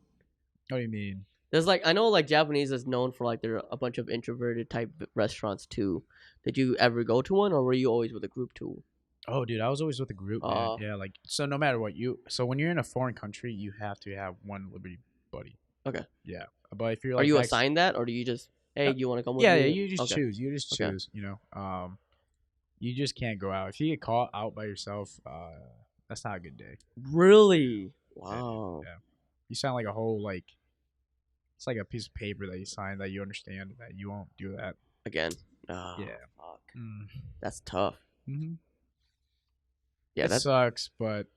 What do you mean? There's like I know like Japanese is known for like they're a bunch of introverted type restaurants too. Did you ever go to one, or were you always with a group too? Oh, dude, I was always with a group, man. Yeah, like so. No matter what so when you're in a foreign country, you have to have one Liberty buddy. Okay. Yeah, but if you're Are like you assigned that, or do you just hey, you want to come with Yeah, me? yeah, you just Okay. choose. You just Okay. choose. You know, you just can't go out. If you get caught out by yourself, that's not a good day. Really? Wow. Yeah. You sound like a whole like. It's like a piece of paper that you sign that you understand that you won't do that. Again. Oh, Yeah. Fuck. Mm. That's tough. Mm-hmm. Yeah, It that's sucks, but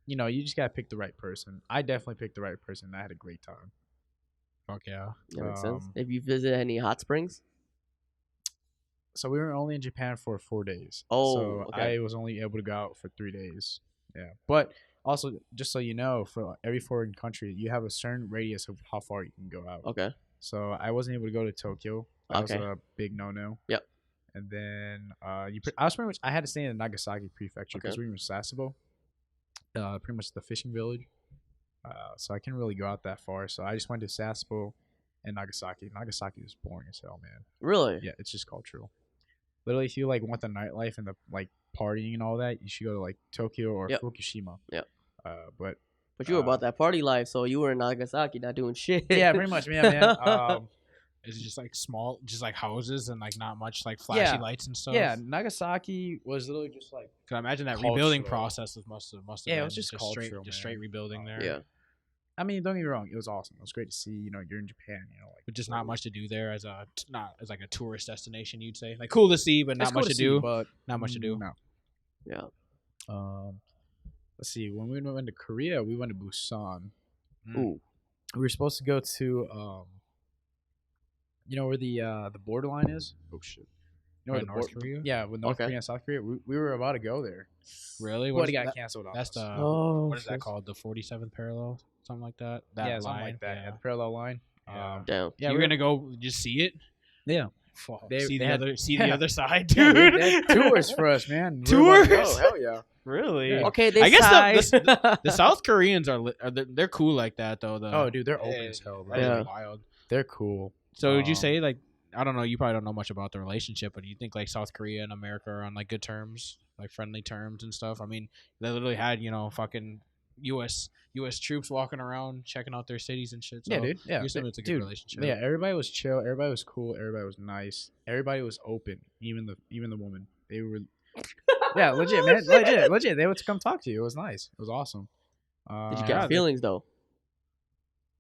you know, you just gotta pick the right person. I definitely picked the right person. I had a great time. Fuck yeah. that makes sense. um, If you visit any hot springs, So we were only in Japan for 4 days. Oh, so okay. I was only able to go out for 3 days. Yeah, but also just so you know, for every foreign country, you have a certain radius of how far you can go out. okay. So I wasn't able to go to Tokyo. That Okay. was a big no-no. Yep. And then I was pretty much I had to stay in Nagasaki Prefecture because Okay. we were in Sasebo, pretty much the fishing village. So I couldn't really go out that far. So I just went to Sasebo and Nagasaki. Nagasaki was boring as hell, man. Really? Yeah, it's just cultural. Literally, if you like want the nightlife and the like partying and all that, you should go to like Tokyo or Yep. Fukushima. Yep. But But you were about that party life, so you were in Nagasaki, not doing shit. yeah, pretty much, yeah, man. Is it just like small, just like houses and like not much like flashy Yeah. lights and stuff? Yeah, Nagasaki was literally just like Cause I imagine that Cultural. rebuilding process must have Yeah, it been was just cultural, straight man. rebuilding there. Yeah. I mean, don't get me wrong, it was awesome. It was great to see. You know, you're in Japan. You know, like But just not much to do there as not as like a tourist destination. You'd say like cool to see, but it's not cool much to see, do. But Not much to do. No. Yeah. Let's see. When we went to Korea, we went to Busan. Ooh. We were supposed to go to you know where the borderline is? Oh shit. You know where Right, the North Korea? Yeah, with North Okay. Korea and South Korea. We were about to go there. Really? But What it is got that- canceled on That's us. the Oh, what is that shit. called? The 47th parallel, something like that. That yeah, line? something like that. Yeah, Yeah. the parallel line. Yeah. Damn. Yeah, You're we were- gonna go just see it. Yeah. Fuck. They- see they the had- other see the yeah. other side, Yeah, dude. they had tours for us, man. Tours? Oh, hell yeah. Really? Yeah. Okay, they I guess sighed. the South Koreans they're cool like that though. Oh, dude, they're open as hell, bro. That is Yeah. wild. They're cool. So would you Um, say like I don't know. You probably don't know much about the relationship, but do you think like South Korea and America are on like good terms, like friendly terms and stuff? I mean, they literally had fucking U.S. troops walking around checking out their cities and shit. So Yeah, dude. Yeah, you assume it's a good dude. relationship. Yeah, everybody was chill. Everybody was cool. Everybody was nice. Everybody was open. Even the woman. They were. Yeah, legit, man. Legit. They would come talk to you. It was nice. It was awesome. Did you get feelings though?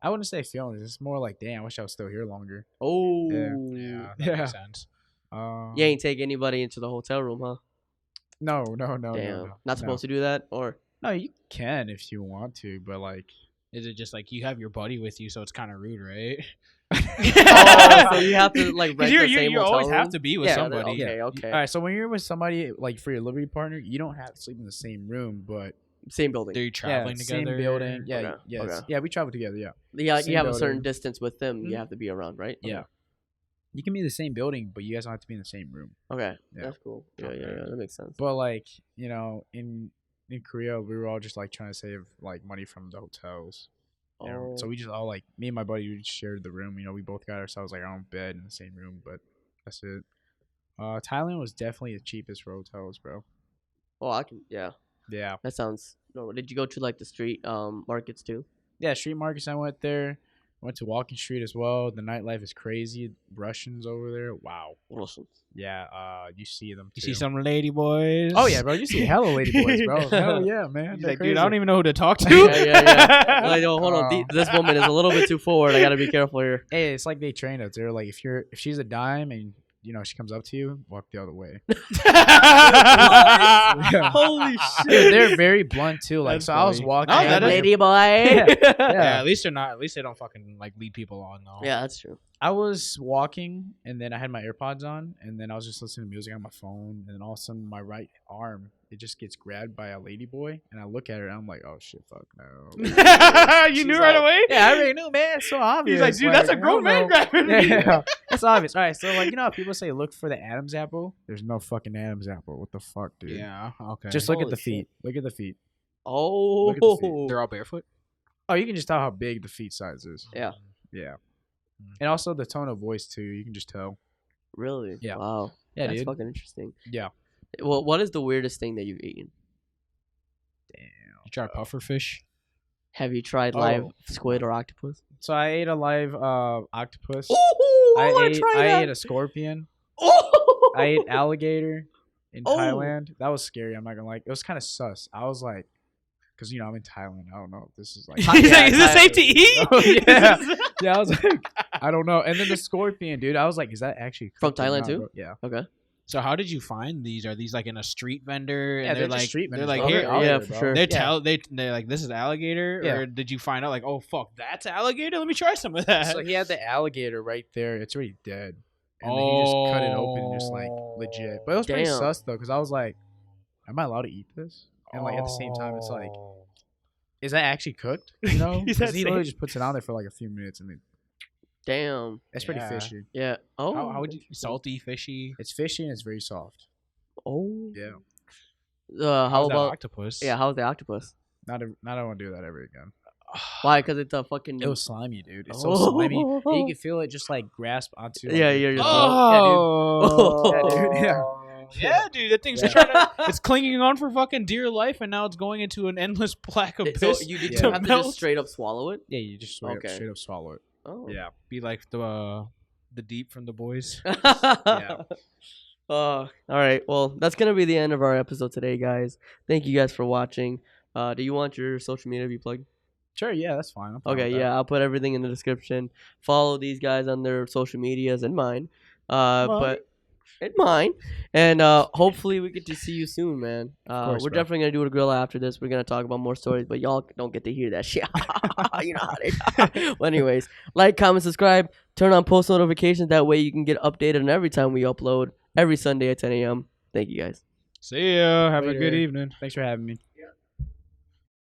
I wouldn't say feelings. It's more like, damn, I wish I was still here longer. Oh, Yeah, that makes sense. You ain't take anybody into the hotel room, huh? No. Damn, No. not supposed to do that, or No, you can if you want to, but like, Is it just like you have your buddy with you, so it's kind of rude, right? so you have to like rent the same you hotel always room? have to be with Yeah, somebody. okay. all right. So when you're with somebody like for your Liberty partner, you don't have to sleep in the same room, but Same building. They're traveling same together. building. Yeah, Okay, yes, okay. yeah. We travel together. Yeah, Yeah, same you have a certain building. distance with them. You Mhm. have to be around, right? yeah. You can be in the same building, but you guys don't have to be in the same room. Okay, Yeah. that's cool. Yeah, that makes sense. But like, in Korea, we were all just like trying to save like money from the hotels. Oh, So we just all like me and my buddy we just shared the room. We both got ourselves like our own bed in the same room, but that's it. Thailand was definitely the cheapest for hotels, bro. I can. Yeah, Yeah. that sounds normal. Did you go to like the street markets too? Yeah, street markets. I went there. Went to Walking Street as well. The nightlife is crazy. Russians over there. Wow. Awesome. Yeah. You see them. You Too. see some lady boys. Oh yeah, bro. You see hella lady boys, bro. Hell yeah, man. He's They're like, dude, I crazy. don't even know who to talk to. Yeah. Like, oh, hold on. This woman is a little bit too forward. I gotta be careful here. Hey, it's like they train us. They're like, if she's a dime and she comes up to you, walk the other way. Holy shit. Dude, they're very blunt too. Like, That's so I was funny. walking. No, I had, that is- like, Lady boy. yeah. Yeah, at least they're not. At least they don't fucking like lead people on though. Yeah, that's true. I was walking and then I had my AirPods on and then I was just listening to music on my phone and then all of a sudden my right arm it just gets grabbed by a lady boy and I look at her and I'm like, oh shit, fuck no. You knew She's right like, away. Yeah, I already knew, man. It's so obvious. He's like, dude, that's a grown man grabbing me. Yeah, it's obvious. All right, so like how people say look for the Adam's apple. There's no fucking Adam's apple. What the fuck, dude? Yeah. Okay. Just look at Holy the feet. shit. Look at the feet. Oh. Look at the feet. they're all barefoot. Oh, you can just tell how big the feet size is. Yeah. Yeah. And also the tone of voice too. You can just tell. Really? Yeah. Wow. Yeah, That's dude. fucking interesting. Yeah. Well, what is the weirdest thing that you've eaten? You try puffer fish. Have you tried live squid or octopus? So I ate a live octopus. Oh, I ate a scorpion. Oh, I ate alligator in Oh. Thailand. That was scary. I'm not gonna like. It was kind of sus. I was like, because I'm in Thailand. I don't know if this is like. He's like, is this safe to eat? Oh, yeah. Yeah, I was like, I don't know. And then the scorpion, dude. I was like, is that actually From cooked or Thailand not, too? bro? Yeah. Okay. So how did you find these? Are these like in a street vendor? Yeah, And they're they're just like street they're vendors, like bro. here. They're out Yeah, there, for bro. sure. They're like, this is alligator, Yeah. or did you find out like, oh fuck, that's alligator? Let me try some of that. So he had the alligator right there. It's already dead. And then he just cut it open and just like legit. But it was pretty Damn. sus though, because I was like, am I allowed to eat this? And like at the same time, it's like, is that actually cooked? You know? Is Because that he literally safe? just puts it on there for like a few minutes and then Damn. it's pretty Yeah. fishy. Yeah. Oh. How would you salty, fishy? It's fishy and it's very soft. Oh. Yeah. How How's that about? octopus? Yeah. How's the octopus? Not I want to do that ever again. Why? Because it's a fucking. It was slimy, dude. It's so slimy. And you can feel it just like grasp onto. Yeah, like, you're just- Oh, Yeah, dude. Yeah. Yeah, dude, that thing's trying to, it's clinging on for fucking dear life, and now it's going into an endless black So abyss. you did Yeah. you have to melt. just straight up swallow it? Yeah, you just Okay. straight up swallow it. Oh. Yeah. Be like the deep from the boys. Yeah. All right. Well, that's gonna be the end of our episode today, guys. Thank you guys for watching. Do you want your social media to be plugged? Sure. Yeah, that's fine. I'm fine Okay. with that. Yeah, I'll put everything in the description. Follow these guys on their social medias and mine. But and mine. And hopefully we get to see you soon, man. course, We're bro. definitely gonna do a grill after this. We're gonna talk about more stories, but y'all don't get to hear that shit. You know how they. Well, anyways, like, comment, subscribe, turn on post notifications. That way you can get updated on every time we upload every Sunday at 10 a.m. Thank you guys. See ya. Have a good Later. evening. Thanks for having me.